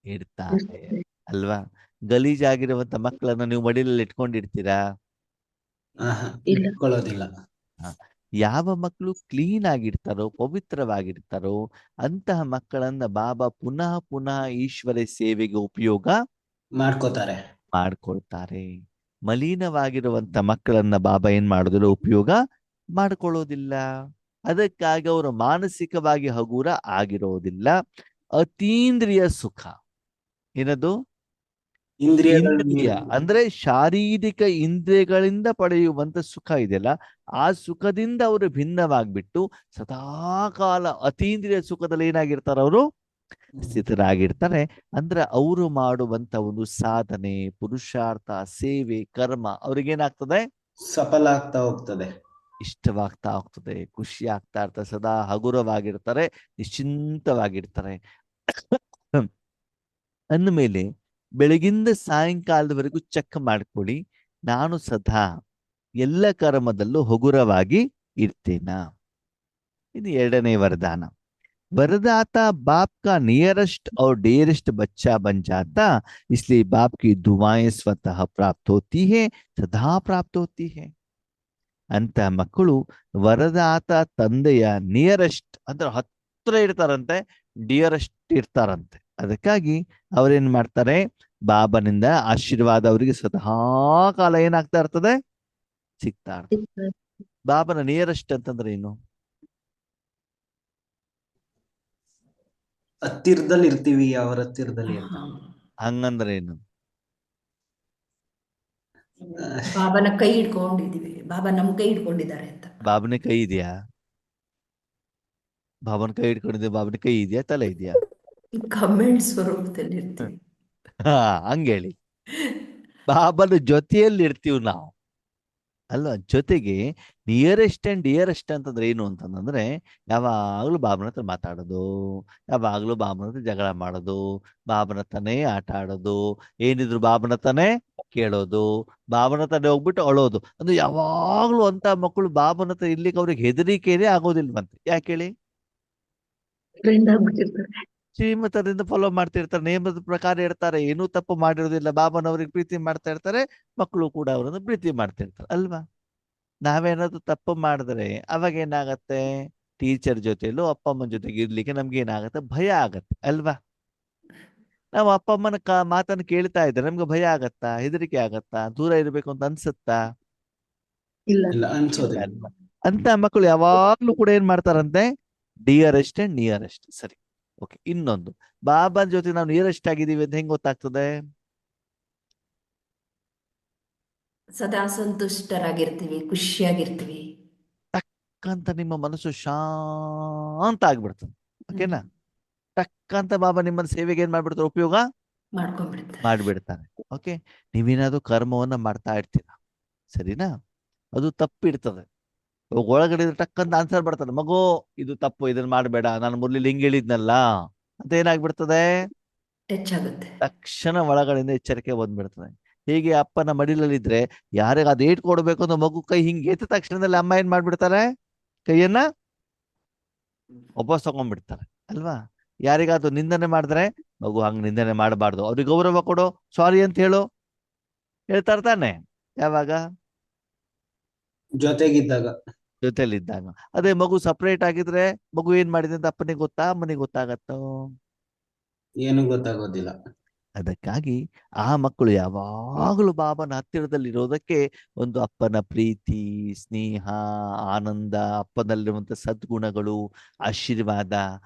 ಇರ್ತಾರೆ ಅಲ್ವಾ? ಗಲೀಜಾಗಿರುವಂತ ಮಕ್ಕಳನ್ನ ನೀವು ಮಡಿಲಲ್ಲಿ ಇಟ್ಕೊಂಡಿರ್ತೀರಾ? ಆಹಾ, ಇಲ್ಲ. ಇಟ್ಕೊಳ್ಳೋದಿಲ್ಲ. ಹ. ಯಾವ ಮಕ್ಕಳು ಕ್ಲೀನ್ ಆಗಿರ್ತಾರೋ, ಪವಿತ್ರವಾಗಿರ್ತಾರೋ ಅಂತಹ ಮಕ್ಕಳನ್ನ ಬಾಬಾ ಪುನಃ ಪುನಃ ಈಶ್ವರ ಸೇವೆಗೆ ಉಪಯೋಗ ಮಾಡ್ಕೋತಾರೆ. ಮಾಡ್ಕೊಳ್ತಾರೆ. ಮಲಿನವಾಗಿರುವಂತ ಮಕ್ಕಳನ್ನ ಬಾಬಾ ಏನ್ ಮಾಡೋದಿಲ್ಲ, ಉಪಯೋಗ ಮಾಡ್ಕೊಳ್ಳೋದಿಲ್ಲ. ಅದಕ್ಕಾಗಿ ಅವರು ಮಾನಸಿಕವಾಗಿ ಹಗುರ ಆಗಿರೋದಿಲ್ಲ. ಅತೀಂದ್ರಿಯ ಸುಖ ಏನದು? ಇಂದ್ರಿಯಗಳು ಇಂದ್ರಿಯ ಅಂದ್ರೆ ಶಾರೀರಿಕ ಇಂದ್ರಿಯಗಳಿಂದ ಪಡೆಯುವಂತ ಸುಖ ಇದೆಯಲ್ಲ, ಆ ಸುಖದಿಂದ ಅವರು ಭಿನ್ನವಾಗ್ಬಿಟ್ಟು ಸದಾಕಾಲ ಅತೀಂದ್ರಿಯ ಸುಖದಲ್ಲಿ ಏನಾಗಿರ್ತಾರೆ? ಅವರು ಸ್ಥಿತರಾಗಿರ್ತಾರೆ. ಅಂದ್ರೆ ಅವರು ಮಾಡುವಂತ ಒಂದು ಸಾಧನೆ, ಪುರುಷಾರ್ಥ, ಸೇವೆ, ಕರ್ಮ ಅವ್ರಿಗೇನಾಗ್ತದೆ? ಸಫಲ ಆಗ್ತಾ ಹೋಗ್ತದೆ. ಇಷ್ಟವಾಗ್ತಾ ಹೋಗ್ತದೆ, ಖುಷಿ ಆಗ್ತಾ ಇರ್ತಾರೆ, ಸದಾ ಹಗುರವಾಗಿರ್ತಾರೆ, ನಿಶ್ಚಿಂತವಾಗಿರ್ತಾರೆ. ಅಂದಮೇಲೆ ಬೆಳಗಿಂದ ಸಾಯಂಕಾಲದವರೆಗೂ ಚೆಕ್ ಮಾಡ್ಕೊಳ್ಳಿ, ನಾನು ಸದಾ ಎಲ್ಲ ಕರ್ಮದಲ್ಲೂ ಹಗುರವಾಗಿ ಇರ್ತೇನಾ? ಇದು ಎರಡನೇ ವರದಾನ. वरदाता बाप का नियरेस्ट और डियरेस्ट बच्चा बन जाता, इसलिए बाप की दुआएं स्वतः प्राप्त होती है, सदा प्राप्त होती है. ಅಂತ ಮಕ್ಕಳು ವರದಾತ ತಂದೆಯ ನಿಯರೆಸ್ಟ್ ಅಂದ್ರೆ ಹತ್ರ ಇರ್ತಾರಂತೆ, ಡಿಯರೆಸ್ಟ್ ಇರ್ತಾರಂತೆ. ಅದಕ್ಕಾಗಿ ಅವ್ರೇನ್ ಮಾಡ್ತಾರೆ? ಬಾಬನಿಂದ ಆಶೀರ್ವಾದ ಅವರಿಗೆ ಸದಾ ಕಾಲ ಏನಾಗ್ತಾ ಇರ್ತದೆ? ಸಿಗ್ತಾ ಇರ್ತದೆ. ಬಾಬನ ನಿಯರೆಸ್ಟ್ ಅಂತಂದ್ರೆ ಏನು? ಹತ್ತಿರದಲ್ಲಿ ಇರ್ತೀವಿ, ಅವರ ಹತ್ತಿರದಲ್ಲಿ ಅಂತ. ಹಂಗಂದ್ರೆ ಏನು? ಬಾಬನ ಕೈ ಹಿಡ್ಕೊಂಡಿದೀವಿ, ಬಾಬಾ ನಮ್ ಕೈ ಹಿಡ್ಕೊಂಡಿದ್ದಾರೆ ಅಂತ. ಬಾಬನ ಕೈ ಇದೆಯಾ? ಬಾಬನ ಕೈ ಹಿಡ್ಕೊಂಡಿದ್ದೆ, ಬಾಬನ ಕೈ ಇದೆಯಾ, ತಲೆ ಇದೆಯಾ? ಕಮೆಂಟ್ ಸ್ವರೂಪದಲ್ಲಿ ಇರ್ತೀವಿ. ಹಾ, ಹಂಗೇಳಿ. ಬಾಬನ ಜೊತೆಯಲ್ಲಿ ಇರ್ತೀವಿ ನಾವು ಅಲ್ವಾ? ಜೊತೆಗೆ ನಿಯರೆಸ್ಟ್ ಅಂಡ್ ಡಿಯರೆಸ್ಟ್ ಅಂತಂದ್ರೆ ಏನು ಅಂತಂದ್ರೆ, ಯಾವಾಗ್ಲೂ ಬಾಬನ ಹತ್ರ ಮಾತಾಡೋದು, ಯಾವಾಗ್ಲೂ ಬಾಬನ ಹತ್ರ ಜಗಳ ಮಾಡೋದು, ಬಾಬನ ಹತ್ರನೇ ಆಟ ಆಡೋದು, ಏನಿದ್ರು ಬಾಬನ ಹತ್ರನೇ ಕೇಳೋದು, ಬಾಬನ ಹತ್ರನೇ ಹೋಗ್ಬಿಟ್ಟು ಅಳೋದು. ಅಂದ್ರೆ ಯಾವಾಗ್ಲೂ ಅಂತ ಮಕ್ಕಳು ಬಾಬನ ಹತ್ರ ಇರ್ಲಿಕ್ಕೆ ಅವ್ರಿಗೆ ಹೆದರಿಕೆನೇ ಆಗೋದಿಲ್ವಂತೆ. ಯಾಕೆ ಹೇಳಿ? ಫ್ರೆಂಡ್ ಆಗ್ಬಿಟ್ಟಿರ್ತಾರೆ. ಶ್ರೀಮತದಿಂದ ಫಾಲೋ ಮಾಡ್ತಿರ್ತಾರೆ, ನೇಮದ ಪ್ರಕಾರ ಇರ್ತಾರೆ, ಏನೂ ತಪ್ಪು ಮಾಡಿರೋದಿಲ್ಲ, ಬಾಬನವ್ರಿಗೆ ಪ್ರೀತಿ ಮಾಡ್ತಾ ಇರ್ತಾರೆ, ಮಕ್ಕಳು ಕೂಡ ಅವರನ್ನು ಪ್ರೀತಿ ಮಾಡ್ತಿರ್ತಾರೆ ಅಲ್ವಾ? ನಾವೇನಾದ್ರು ತಪ್ಪು ಮಾಡಿದ್ರೆ ಅವಾಗ ಏನಾಗತ್ತೆ? ಟೀಚರ್ ಜೊತೆಲೂ ಅಪ್ಪ ಅಮ್ಮನ ಜೊತೆಗೆ ಇರ್ಲಿಕ್ಕೆ ನಮ್ಗೆ ಏನಾಗತ್ತೆ? ಭಯ ಆಗತ್ತೆ ಅಲ್ವಾ? ನಾವು ಅಪ್ಪ ಅಮ್ಮನ ಮಾತನ್ನು ಕೇಳ್ತಾ ಇದ್ರೆ ನಮ್ಗೆ ಭಯ ಆಗತ್ತಾ? ಹೆದರಿಕೆ ಆಗತ್ತಾ? ದೂರ ಇರ್ಬೇಕು ಅಂತ ಅನ್ಸುತ್ತಾ? ಇಲ್ಲ. ಇಲ್ಲ ಅನ್ಸೋದಿಲ್ಲ. ಅಲ್ವಾ? ಅಂತ ಮಕ್ಕಳು ಯಾವಾಗ್ಲೂ ಕೂಡ ಏನ್ ಮಾಡ್ತಾರಂತೆ? Dearest and nearest. ಸರಿ, ಓಕೆ. ಇನ್ನೊಂದು, ಬಾಬಾನ ಜೊತೆ ನಾವು ನಿಯರೆಸ್ಟ್ ಆಗಿದ್ದೀವಿ ಅಂತ ಹೆಂಗ್ ಗೊತ್ತಾಗ್ತದೆ? ಸದಾ ಸಂತುಷ್ಟರಾಗಿರ್ತೀವಿ, ಖುಷಿಯಾಗಿರ್ತೀವಿ. ಟಕ್ಕಂತ ನಿಮ್ಮ ಮನಸ್ಸು ಶಾಂತ ಆಗ್ಬಿಡ್ತದೆ. ಓಕೆನಾ? ಟಕ್ಕಂತ ಬಾಬಾ ನಿಮ್ಮನ್ನ ಸೇವೆಗೆ ಏನ್ ಮಾಡ್ಬಿಡ್ತಾರೆ? ಉಪಯೋಗ ಮಾಡ್ಕೊಂಡ್ಬಿಡ್ತಾರೆ. ಮಾಡ್ಬಿಡ್ತಾರೆ. ಓಕೆ, ನೀವೇನಾದ್ರು ಕರ್ಮವನ್ನ ಮಾಡ್ತಾ ಇರ್ತೀರ, ಸರಿನಾ? ಅದು ತಪ್ಪಿರ್ತದೆ. ಒಳಗಡೆ ಟಕ್ಕಂತ ಆನ್ಸರ್ ಬರ್ತದೆ, ಮಗು ಇದು ತಪ್ಪು, ಇದನ್ನ ಮಾಡಬೇಡ, ನಾನು ಮೊದಲು ಹಿಂಗ್ ಹೇಳಿದ್ನಲ್ಲ ಅಂತ ಏನಾಗ್ಬಿಡ್ತದೆ? ಟಚ್ ಆಗುತ್ತೆ. ತಕ್ಷಣ ಒಳಗಡೆಯಿಂದ ಎಚ್ಚರಿಕೆ ಬಂದ್ಬಿಡ್ತದೆ. ಹೀಗೆ ಅಪ್ಪನ ಮಡಿಲಲ್ಲಿದ್ರೆ ಯಾರಿಗೆ ಅದು ಏಟ್ ಕೊಡ್ಬೇಕು ಅಂತ ಮಗು ಕೈ ಹಿಂಗೆ ಎತ್ತ ತಕ್ಷಣದಲ್ಲಿ ಅಮ್ಮ ಏನ್ ಮಾಡ್ಬಿಡ್ತಾರೆ? ಕೈಯನ್ನ ವಾಪಸ್ ತಗೊಂಡ್ಬಿಡ್ತಾರೆ ಅಲ್ವಾ? ಯಾರಿಗಾದ್ರು ನಿಂದನೆ ಮಾಡಿದ್ರೆ ಮಗು ಹಂಗ್ ನಿಂದನೆ ಮಾಡಬಾರ್ದು, ಅವ್ರಿಗೆ ಗೌರವ ಕೊಡು, ಸಾರಿ ಅಂತ ಹೇಳು, ಹೇಳ್ತಾರೆ ತಾನೆ? ಯಾವಾಗ? ಜೊತೆಗಿದ್ದಾಗ. ಜೊತೆಲಿದ್ದಾಗ. ಅದೇ ಮಗು ಸಪರೇಟ್ ಆಗಿದ್ರೆ ಮಗು ಏನ್ ಮಾಡಿದೆ ಅಂತ ಅಪ್ಪನಿಗೆ ಗೊತ್ತಾ, ಅಮ್ಮನಿಗೆ ಗೊತ್ತಾಗತ್ತೋ? ಏನು ಗೊತ್ತಾಗೋದಿಲ್ಲ. ಅದಕ್ಕಾಗಿ ಆ ಮಕ್ಕಳು ಯಾವಾಗಲೂ ಬಾಬನ ಹತ್ತಿರದಲ್ಲಿರೋದಕ್ಕೆ ಒಂದು ಅಪ್ಪನ ಪ್ರೀತಿ, ಸ್ನೇಹ, ಆನಂದ, ಅಪ್ಪನಲ್ಲಿರುವಂತ ಸದ್ಗುಣಗಳು, ಆಶೀರ್ವಾದ,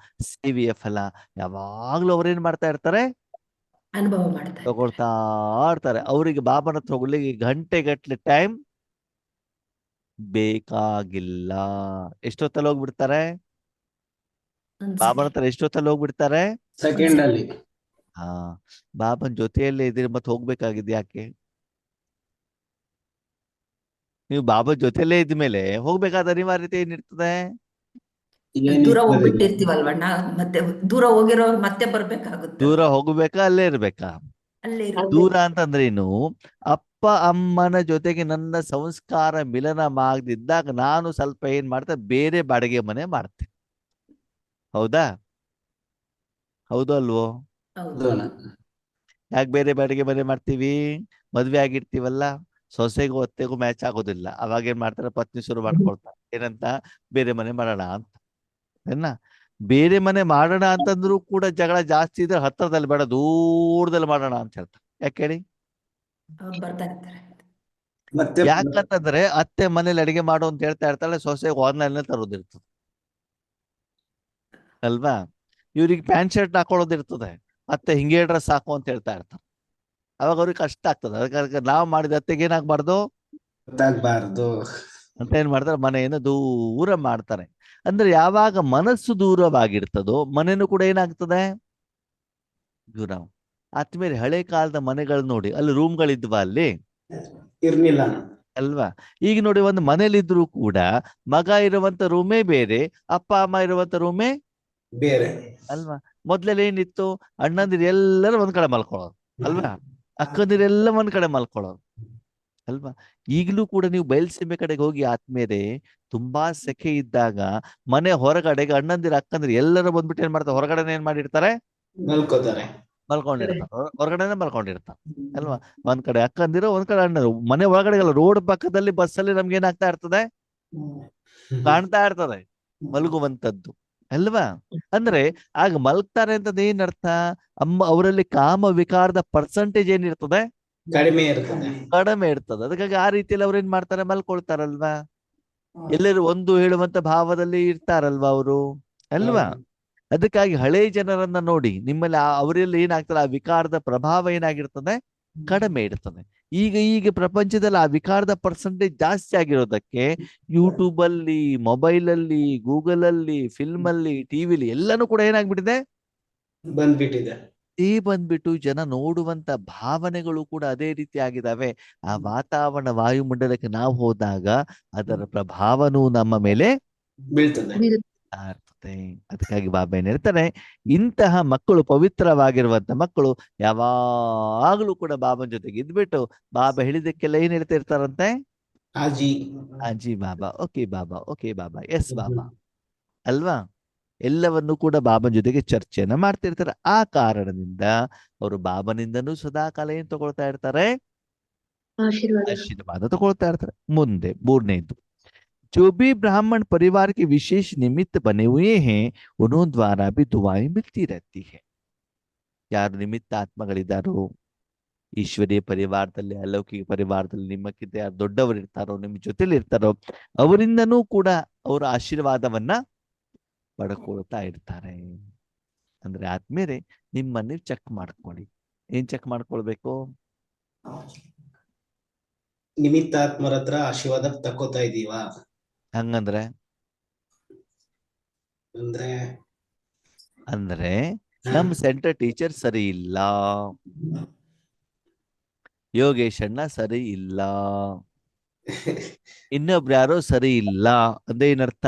ಸೇವೆಯ ಫಲ ಯಾವಾಗ್ಲೂ ಅವ್ರೇನ್ ಮಾಡ್ತಾ ಇರ್ತಾರೆ? ಅನುಭವ ಮಾಡ್ತಾ ಇರ್ತಾರೆ. ತಗೊಳ್ತಾ ಇರ್ತಾರೆ. ಅವರಿಗೆ ಬಾಬನ ಹತ್ರ ಹೋಗ್ಲಿಕ್ಕೆ ಗಂಟೆಗಟ್ಲೆ ಟೈಮ್ ಬೇಕಾಗಿಲ್ಲ. ಎಷ್ಟೊತ್ತಲ್ಲಿ ಹೋಗ್ಬಿಡ್ತಾರೆ? ಬಾಬನ ಒಂದ್ಸರಿ ಹತ್ರ ಎಷ್ಟೊತ್ತಲ್ಲಿ ಹೋಗ್ಬಿಡ್ತಾರೆ? ಸೆಕೆಂಡ್ ಅಲ್ಲಿ. ಹಾ, ಬಾಬನ್ ಜೊತೆಯಲ್ಲೇ ಇದ್ದೀರಿ ಮತ್ತೆ ಹೋಗ್ಬೇಕಾಗಿದ್ ಯಾಕೆ? ನೀವು ಬಾಬಾ ಜೊತೆಯಲ್ಲೇ ಇದ್ಮೇಲೆ ಹೋಗ್ಬೇಕಾದ ಅನಿವಾರ್ಯತೆ ಏನಿರ್ತದೆ? ದೂರ ಏನಿರೋದಿಲ್ಲ. ಹೋಗ್ಬಿಟ್ಟಿರ್ತೀವಲ್ವಣ್ಣ, ಮತ್ತೆ ದೂರ ಹೋಗಿರೋರು ಮತ್ತೆ ಬರ್ಬೇಕಾಗುತ್ತೆ ದೂರ ಅವ್ರು. ಹೋಗ್ಬೇಕಾ ಅಲ್ಲೇ ಇರ್ಬೇಕಾ? ಅಲ್ಲೇ ಅದೇ. ಇರ್ಬೇಕು. ದೂರ ಅಂತಂದ್ರೇನು? ಅಪ್ಪ ಅಮ್ಮನ ಜೊತೆಗೆ ನನ್ನ ಸಂಸ್ಕಾರ ಮಿಲನ ಆಗದಿದ್ದಾಗ ನಾನು ಸ್ವಲ್ಪ ಏನ್ ಮಾಡ್ತೆ, ಬೇರೆ ಬಾಡಿಗೆ ಮನೆ ಮಾಡ್ತೇನೆ. ಹೌದಾ? ಹೌದು ಅಲ್ವೋ? ಹೌದು. ಹೌದಣ್ಣ. ಯಾಕೆ ಬೇರೆ ಬಾಡಿಗೆ ಮನೆ ಮಾಡ್ತೀವಿ? ಮದ್ವೆ ಆಗಿರ್ತೀವಲ್ಲ, ಸೊಸೆಗೂ ಅತ್ತೆಗೂ ಮ್ಯಾಚ್ ಆಗೋದಿಲ್ಲ. ಅವಾಗ ಏನ್ ಮಾಡ್ತಾರೆ, ಪತ್ನಿ ಶುರು ಮಾಡ್ಕೊಳ್ತಾರೆ ಏನಂತ, ಬೇರೆ ಮನೆ ಮಾಡೋಣ ಅಂತ. ಏನ ಬೇರೆ ಮನೆ ಮಾಡೋಣ ಅಂತಂದ್ರೂ ಕೂಡ ಜಗಳ ಜಾಸ್ತಿ ಇದ್ರೆ ಹತ್ರದಲ್ಲಿ ಬೇಡ, ದೂರದಲ್ಲಿ ಮಾಡೋಣ ಅಂತ ಹೇಳ್ತಾರೆ. ಯಾಕೆ ಹೇಳಿ? ಅವ್ರು ಬರ್ತಾ ಇರ್ತಾರೆ. ಮತ್ತೆ ಯಾಕಂತಂದ್ರೆ ಅತ್ತೆ ಮನೇಲಿ ಅಡಿಗೆ ಮಾಡು ಅಂತ ಹೇಳ್ತಾ ಇರ್ತಾಳೆ, ಸೊಸೆ ಆನ್ಲೈನ್ ತರೋದಿರ್ತದೆ ಅಲ್ವಾ? ಇವ್ರಿಗೆ ಪ್ಯಾಂಟ್ ಶರ್ಟ್ ಹಾಕೊಳ್ಳೋದಿರ್ತದೆ, ಅತ್ತೆ ಹಿಂಗೆ ಡ್ರೆಸ್ ಹಾಕು ಅಂತ ಹೇಳ್ತಾ ಇರ್ತಾರೆ. ಅವಾಗ ಅವ್ರಿಗೆ ಕಷ್ಟ ಆಗ್ತದೆ. ಅದಕ್ಕೆ ನಾವು ಮಾಡಿದ ಅತ್ತೆಗೆ ಏನಾಗ್ಬಾರ್ದು ಗೊತ್ತಾಗ್ಬಾರ್ದು. ಅಂತ ಏನ್ ಮಾಡ್ತಾರೆ, ಮನೆಯಿಂದ ದೂರ ಮಾಡ್ತಾರೆ. ಅಂದ್ರೆ ಯಾವಾಗ ಮನಸ್ಸು ದೂರವಾಗಿರ್ತದೋ ಮನೆನೂ ಕೂಡ ಏನಾಗ್ತದೆ, ದೂರ. ಆದ್ಮೇಲೆ ಹಳೆ ಕಾಲದ ಮನೆಗಳು ನೋಡಿ, ಅಲ್ಲಿ ರೂಮ್ಗಳಿದ್ವಾ ಅಲ್ಲಿ? ಇರ್ಲಿಲ್ಲ. ಅಲ್ವಾ? ಈಗ ನೋಡಿ, ಒಂದು ಮನೇಲಿದ್ರು ಕೂಡ ಮಗ ಇರುವಂತ ರೂಮೇ ಬೇರೆ, ಅಪ್ಪ ಅಮ್ಮ ಇರುವಂತ ರೂಮೇ ಬೇರೆ. ಅಲ್ವಾ? ಮೊದ್ಲೆಲ್ಲ ಏನಿತ್ತು, ಅಣ್ಣಂದಿರು ಎಲ್ಲರೂ ಒಂದ್ ಕಡೆ ಮಲ್ಕೊಳ್ಳೋದು ಅಲ್ವಾ, ಅಕ್ಕಂದಿರೆಲ್ಲ ಒಂದ್ ಕಡೆ ಮಲ್ಕೊಳ್ಳೋದು ಅಲ್ವಾ? ಈಗಲೂ ಕೂಡ ನೀವು ಬಯಲ್ಸೀಮೆ ಕಡೆಗೆ ಹೋಗಿ ಆದ್ಮೇಲೆ ತುಂಬಾ ಸೆಕೆ ಇದ್ದಾಗ ಮನೆ ಹೊರಗಡೆಗೆ ಅಣ್ಣಂದಿರು ಅಕ್ಕಂದಿರು ಎಲ್ಲರೂ ಬಂದ್ಬಿಟ್ಟು ಏನ್ ಮಾಡ್ತಾರೆ, ಹೊರಗಡೆನೆ ಏನ್ ಮಾಡಿರ್ತಾರೆ, ಮಲ್ಕೋತಾರೆ. ಮಲ್ಕೊಂಡಿರ್ತಾರೆ. ಹೊರಗಡೆನೆ ಮಲ್ಕೊಂಡಿರ್ತಾರೆ ಅಲ್ವಾ? ಒಂದ್ ಕಡೆ ಅಕ್ಕಂದಿರು, ಒಂದ್ ಕಡೆ ಅಣ್ಣರು. ಮನೆ ಒಳಗಡೆ ರೋಡ್ ಪಕ್ಕದಲ್ಲಿ ಬಸ್ಸಲ್ಲಿ ನಮ್ಗೆ ಏನಾಗ್ತಾ ಇರ್ತದೆ, ಕಾಣ್ತಾ ಇರ್ತದೆ ಮಲಗುವಂತದ್ದು ಅಲ್ವಾ? ಅಂದ್ರೆ ಆಗ ಮಲ್ಗ್ತಾರೆ ಅಂತಂದ್ ಏನ್ ಅರ್ಥ, ಅವರಲ್ಲಿ ಕಾಮ ವಿಕಾರದ ಪರ್ಸೆಂಟೇಜ್ ಏನಿರ್ತದೆ, ಕಡಿಮೆ ಇರ್ತದೆ. ಕಡಿಮೆ ಇರ್ತದೆ. ಅದಕ್ಕಾಗಿ ಆ ರೀತಿಯಲ್ಲಿ ಅವ್ರು ಏನ್ ಮಾಡ್ತಾರೆ, ಮಲ್ಕೊಳ್ತಾರಲ್ವಾ? ಎಲ್ಲರೂ ಒಂದು ಹೇಳುವಂತ ಭಾವದಲ್ಲಿ ಇರ್ತಾರಲ್ವಾ ಅವರು, ಅಲ್ವಾ? ಅದಕ್ಕಾಗಿ ಹಳೆ ಜನರನ್ನ ನೋಡಿ, ನಿಮ್ಮಲ್ಲಿ ಅವರಲ್ಲಿ ಏನಾಗ್ತದೆ, ಆ ವಿಕಾರದ ಪ್ರಭಾವ ಏನಾಗಿರ್ತದೆ, ಕಡಿಮೆ ಇರ್ತದೆ. ಈಗ ಪ್ರಪಂಚದಲ್ಲಿ ಆ ವಿಕಾರದ ಪರ್ಸೆಂಟೇಜ್ ಜಾಸ್ತಿ ಆಗಿರೋದಕ್ಕೆ ಯೂಟ್ಯೂಬ್ ಅಲ್ಲಿ, ಮೊಬೈಲ್ ಅಲ್ಲಿ, ಗೂಗಲ್ ಅಲ್ಲಿ, ಫಿಲ್ಮ್ ಅಲ್ಲಿ, ಟಿವಿಲಿ ಎಲ್ಲಾನು ಕೂಡ ಏನಾಗ್ಬಿಟ್ಟಿದೆ, ಬಂದ್ಬಿಟ್ಟಿದೆ. ಬಂದ್ಬಿಟ್ಟು ಜನ ನೋಡುವಂತ ಭಾವನೆಗಳು ಕೂಡ ಅದೇ ರೀತಿ ಆಗಿದಾವೆ. ಆ ವಾತಾವರಣ ವಾಯುಮಂಡಲಕ್ಕೆ ನಾವು ಹೋದಾಗ ಅದರ ಪ್ರಭಾವನೂ ನಮ್ಮ ಮೇಲೆ ಬೀಳ್ತದೆ. ಇರ್ತದೆ. ಅದಕ್ಕಾಗಿ ಬಾಬಾ ಏನ್ ಹೇಳ್ತಾರೆ, ಇಂತಹ ಮಕ್ಕಳು, ಪವಿತ್ರವಾಗಿರುವಂತ ಮಕ್ಕಳು ಯಾವಾಗಲೂ ಕೂಡ ಬಾಬನ ಜೊತೆಗೆ ಇದ್ಬಿಟ್ಟು ಬಾಬಾ ಹೇಳಿದಕ್ಕೆಲ್ಲ ಏನ್ ಹೇಳ್ತಾ ಇರ್ತಾರಂತೆ, ಆಜಿ. ಅಜ್ಜಿ ಬಾಬಾ, ಓಕೆ ಬಾಬಾ, ಓಕೆ ಬಾಬಾ, ಎಸ್ ಬಾಬಾ ಅಲ್ವಾ? ಎಲ್ಲವನ್ನು ಕೂಡ ಬಾಬನ ಜೊತೆಗೆ ಚರ್ಚೆಯನ್ನ ಮಾಡ್ತಿರ್ತಾರೆ. ಆ ಕಾರಣದಿಂದ ಅವರು ಬಾಬನಿಂದನೂ ಸದಾ ಕಾಲ ಏನ್ ತಗೊಳ್ತಾ ಇರ್ತಾರೆ, ಆಶೀರ್ವಾದ ತಗೊಳ್ತಾ ಇರ್ತಾರೆ. ಮುಂದೆ ಮೂರನೇದು, जो भी ब्राह्मण परिवार के विशेष निमित्त बने हुए हैं उन्हों द्वारा भी दुआएं मिलती रहती है. ಯಾರು ನಿಮಿತ್ತ ಆತ್ಮಗಳಿದ್ದಾರೋ, ಈಶ್ವರೀಯ ಪರಿವಾರದಲ್ಲಿ, ಅಲೌಕಿಕ ಪರಿವಾರದಲ್ಲಿ ನಿಮ್ಮಕ್ಕಿಂತ ಯಾರು ದೊಡ್ಡವರು ಇರ್ತಾರೋ, ನಿಮ್ಮ ಜೊತೆಲಿ ಇರ್ತಾರೋ, ಅವರಿಂದನೂ ಕೂಡ ಅವರ ಆಶೀರ್ವಾದವನ್ನ ಪಡ್ಕೊಳ್ತಾ ಇರ್ತಾರೆ. ಅಂದ್ರೆ ಆದ್ಮೇಲೆ ನಿಮ್ಮನ್ನು ಚೆಕ್ ಮಾಡ್ಕೊಳ್ಳಿ. ಏನ್ ಚೆಕ್ ಮಾಡ್ಕೊಳ್ಬೇಕು? ನಿಮಿತ್ತಾತ್ಮರ ಹತ್ರ ಆಶೀರ್ವಾದ ತಕೋತಾ ಇದೀವಾ ಹಂಗಂದ್ರೆ ಅಂದ್ರೆ ಅಂದ್ರೆ ನಮ್ ಸೆಂಟರ್ ಟೀಚರ್ ಸರಿ ಇಲ್ಲ, ಯೋಗೇಶ್ ಅಣ್ಣ ಸರಿ ಇಲ್ಲ, ಇನ್ನೊಬ್ರು ಯಾರೋ ಸರಿ ಇಲ್ಲ ಅಂದ್ರೆ ಏನರ್ಥ?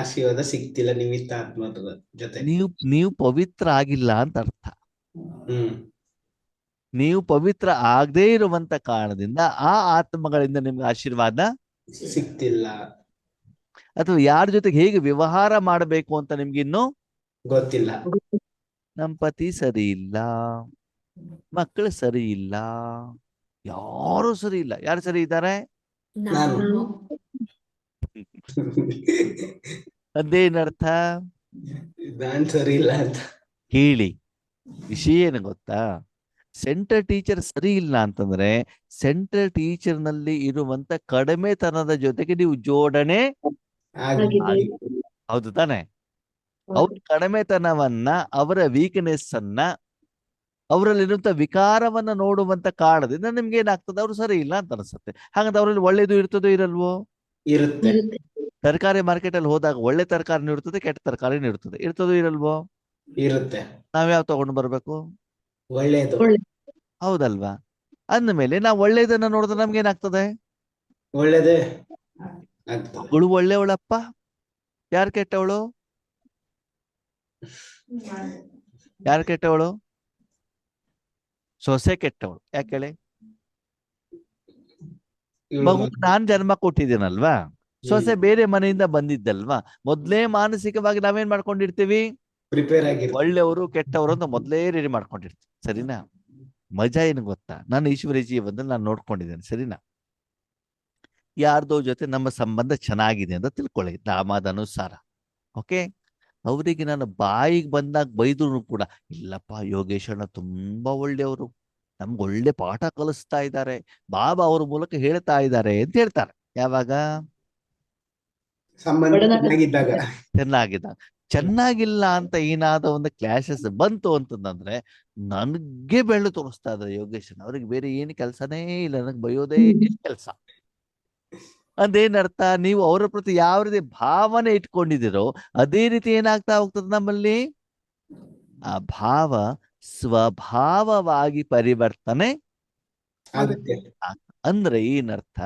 ಆಶೀರ್ವಾದ ಸಿಗ್ತಿಲ್ಲ ನಿಮಿತ್ತಾತ್ಮರ ಜೊತೆ. ನೀವು ಪವಿತ್ರ ಆಗಿಲ್ಲ ಅಂತ ಅರ್ಥ. ಹ್ಮ್. ನೀವು ಪವಿತ್ರ ಆಗದೇ ಇರುವಂತ ಕಾರಣದಿಂದ ಆ ಆತ್ಮಗಳಿಂದ ನಿಮ್ಗೆ ಆಶೀರ್ವಾದ ಸಿಗ್ತಿಲ್ಲ, ಅಥವಾ ಯಾರ ಜೊತೆಗೆ ಹೇಗೆ ವ್ಯವಹಾರ ಮಾಡಬೇಕು ಅಂತ ನಿಮ್ಗೆ ಇನ್ನು ಗೊತ್ತಿಲ್ಲ. ನಮ್ ಪತಿ ಸರಿ ಇಲ್ಲ, ಮಕ್ಕಳು ಸರಿ ಇಲ್ಲ, ಯಾರು ಸರಿ ಇಲ್ಲ. ಯಾರು ಸರಿ ಇದ್ದಾರೆ? ನಾನು. ಅದೇನರ್ಥ? ನಾನ್ ಸರಿ ಇಲ್ಲ ಅಂತ. ಕೇಳಿ, ವಿಷಯ ಏನು ಗೊತ್ತಾ, ಸೆಂಟರ್ ಟೀಚರ್ ಸರಿ ಇಲ್ಲ ಅಂತಂದ್ರೆ ಸೆಂಟರ್ ಟೀಚರ್ ನಲ್ಲಿ ಇರುವಂತ ಕಡಿಮೆತನದ ಜೊತೆಗೆ ನೀವು ಜೋಡಣೆ ಹೌದು ತಾನೆ? ಅವ್ರ ಕಡಿಮೆತನವನ್ನ, ಅವರ ವೀಕ್ನೆಸ್ ಅನ್ನ, ಅವರಲ್ಲಿರುವಂತ ವಿಕಾರವನ್ನ ನೋಡುವಂತ ಕಾರಣದಿಂದ ನಿಮ್ಗೆ ಏನಾಗ್ತದೆ, ಅವ್ರು ಸರಿ ಇಲ್ಲ ಅಂತ ಅನ್ಸುತ್ತೆ. ಹಾಗಂತ ಅವರಲ್ಲಿ ಒಳ್ಳೇದು ಇರ್ತದೋ ಇರಲ್ವೋ? ಇರುತ್ತೆ. ತರಕಾರಿ ಮಾರ್ಕೆಟ್ ಅಲ್ಲಿ ಹೋದಾಗ ಒಳ್ಳೆ ತರಕಾರಿನೂ ಇರ್ತದೆ, ಕೆಟ್ಟ ತರಕಾರಿನೂ ಇರ್ತದೆ. ಇರ್ತದೋ ಇರಲ್ವೋ? ಇರುತ್ತೆ. ನಾವ್ಯಾವ್ ತಗೊಂಡು ಬರ್ಬೇಕು? ಒಳ್ಳೇದು. ಹೌದಲ್ವಾ? ಅಂದ್ಮೇಲೆ ನಾವು ಒಳ್ಳೇದನ್ನ ನೋಡಿದ್ರೆ ನಮ್ಗೆ ಏನಾಗ್ತದೆ? ಒಳ್ಳೇದೇ ಆಗ್ತದೆ. ಮಗಳು ಒಳ್ಳೆಯವಳಪ್ಪ, ಯಾರು ಕೆಟ್ಟವಳು? ಯಾರು ಕೆಟ್ಟವಳು? ಸೊಸೆ ಕೆಟ್ಟವಳು. ಯಾಕೆ ಹೇಳಿ? ಇವ್ಳು ಮಗು ನಾನ್ ಜನ್ಮ ಕೊಟ್ಟಿದ್ದೀನಲ್ವಾ, ಸೊಸೆ ಬೇರೆ ಮನೆಯಿಂದ ಬಂದಿದ್ದಲ್ವಾ, ಮೊದ್ಲೇ ಮಾನಸಿಕವಾಗಿ ನಾವೇನ್ ಮಾಡ್ಕೊಂಡಿರ್ತೀವಿ? ಪ್ರಿಪೇರ್ ಆಗಿರ್ತೀವಿ. ಒಳ್ಳೆಯವರು ಕೆಟ್ಟವರು ಅಂತ ಮೊದ್ಲೇ ರೆಡಿ ಮಾಡ್ಕೊಂಡಿರ್ತೀವಿ. ಸರಿನಾ? ಮಜಾ ಏನು ಗೊತ್ತಾ? ನಾನು ಈಶ್ವರ ಜೀವನದಲ್ಲಿ ನಾನು ನೋಡ್ಕೊಂಡಿದ್ದೇನೆ. ಸರಿನಾ? ಯಾರ್ದೋ ಜೊತೆ ನಮ್ಮ ಸಂಬಂಧ ಚೆನ್ನಾಗಿದೆ ಅಂತ ತಿಳ್ಕೊಳ್ಳಿ, ನಾಮದನುಸಾರ. ಓಕೆ, ಅವರಿಗೆ ನಾನು ಬಾಯಿಗೆ ಬಂದಾಗ ಬೈದ್ರು ಕೂಡ, ಇಲ್ಲಪ್ಪ ಯೋಗೇಶ್ ಅಣ್ಣ ತುಂಬಾ ಒಳ್ಳೆಯವರು, ನಮ್ಗೆ ಒಳ್ಳೆ ಪಾಠ ಕಲಿಸ್ತಾ ಇದ್ದಾರೆ, ಬಾಬಾ ಅವ್ರ ಮೂಲಕ ಹೇಳ್ತಾ ಇದ್ದಾರೆ ಅಂತ ಹೇಳ್ತಾರೆ. ಯಾವಾಗ? ಸಂಬಂಧ ಚೆನ್ನಾಗಿದ್ದಾಗ. ಚೆನ್ನಾಗಿದ್ದಾಗ. ಚೆನ್ನಾಗಿಲ್ಲ ಅಂತ ಏನಾದ ಒಂದು ಕ್ಲಾಶಸ್ ಬಂತು ಅಂತಂದ್ರೆ ನನಗೆ ಬೆಳ್ಳು ತೋರಿಸ್ತಾ ಇದ್ದಾರೆ ಯೋಗೇಶ್ ಅಣ್ಣ, ಅವ್ರಿಗೆ ಬೇರೆ ಏನು ಕೆಲಸನೇ ಇಲ್ಲ, ನನಗೆ ಬೈಯೋದೇ ಕೆಲಸ. ಅದೇನರ್ಥ? ನೀವು ಅವರ ಪ್ರತಿ ಯಾವ ರೀತಿ ಭಾವನೆ ಇಟ್ಕೊಂಡಿದ್ದೀರೋ ಅದೇ ರೀತಿ ಏನಾಗ್ತಾ ಹೋಗ್ತದೆ ನಮ್ಮಲ್ಲಿ? ಆ ಭಾವ ಸ್ವಭಾವವಾಗಿ ಪರಿವರ್ತನೆ ಆಗುತ್ತೆ. ಅಂದ್ರೆ ಏನರ್ಥ?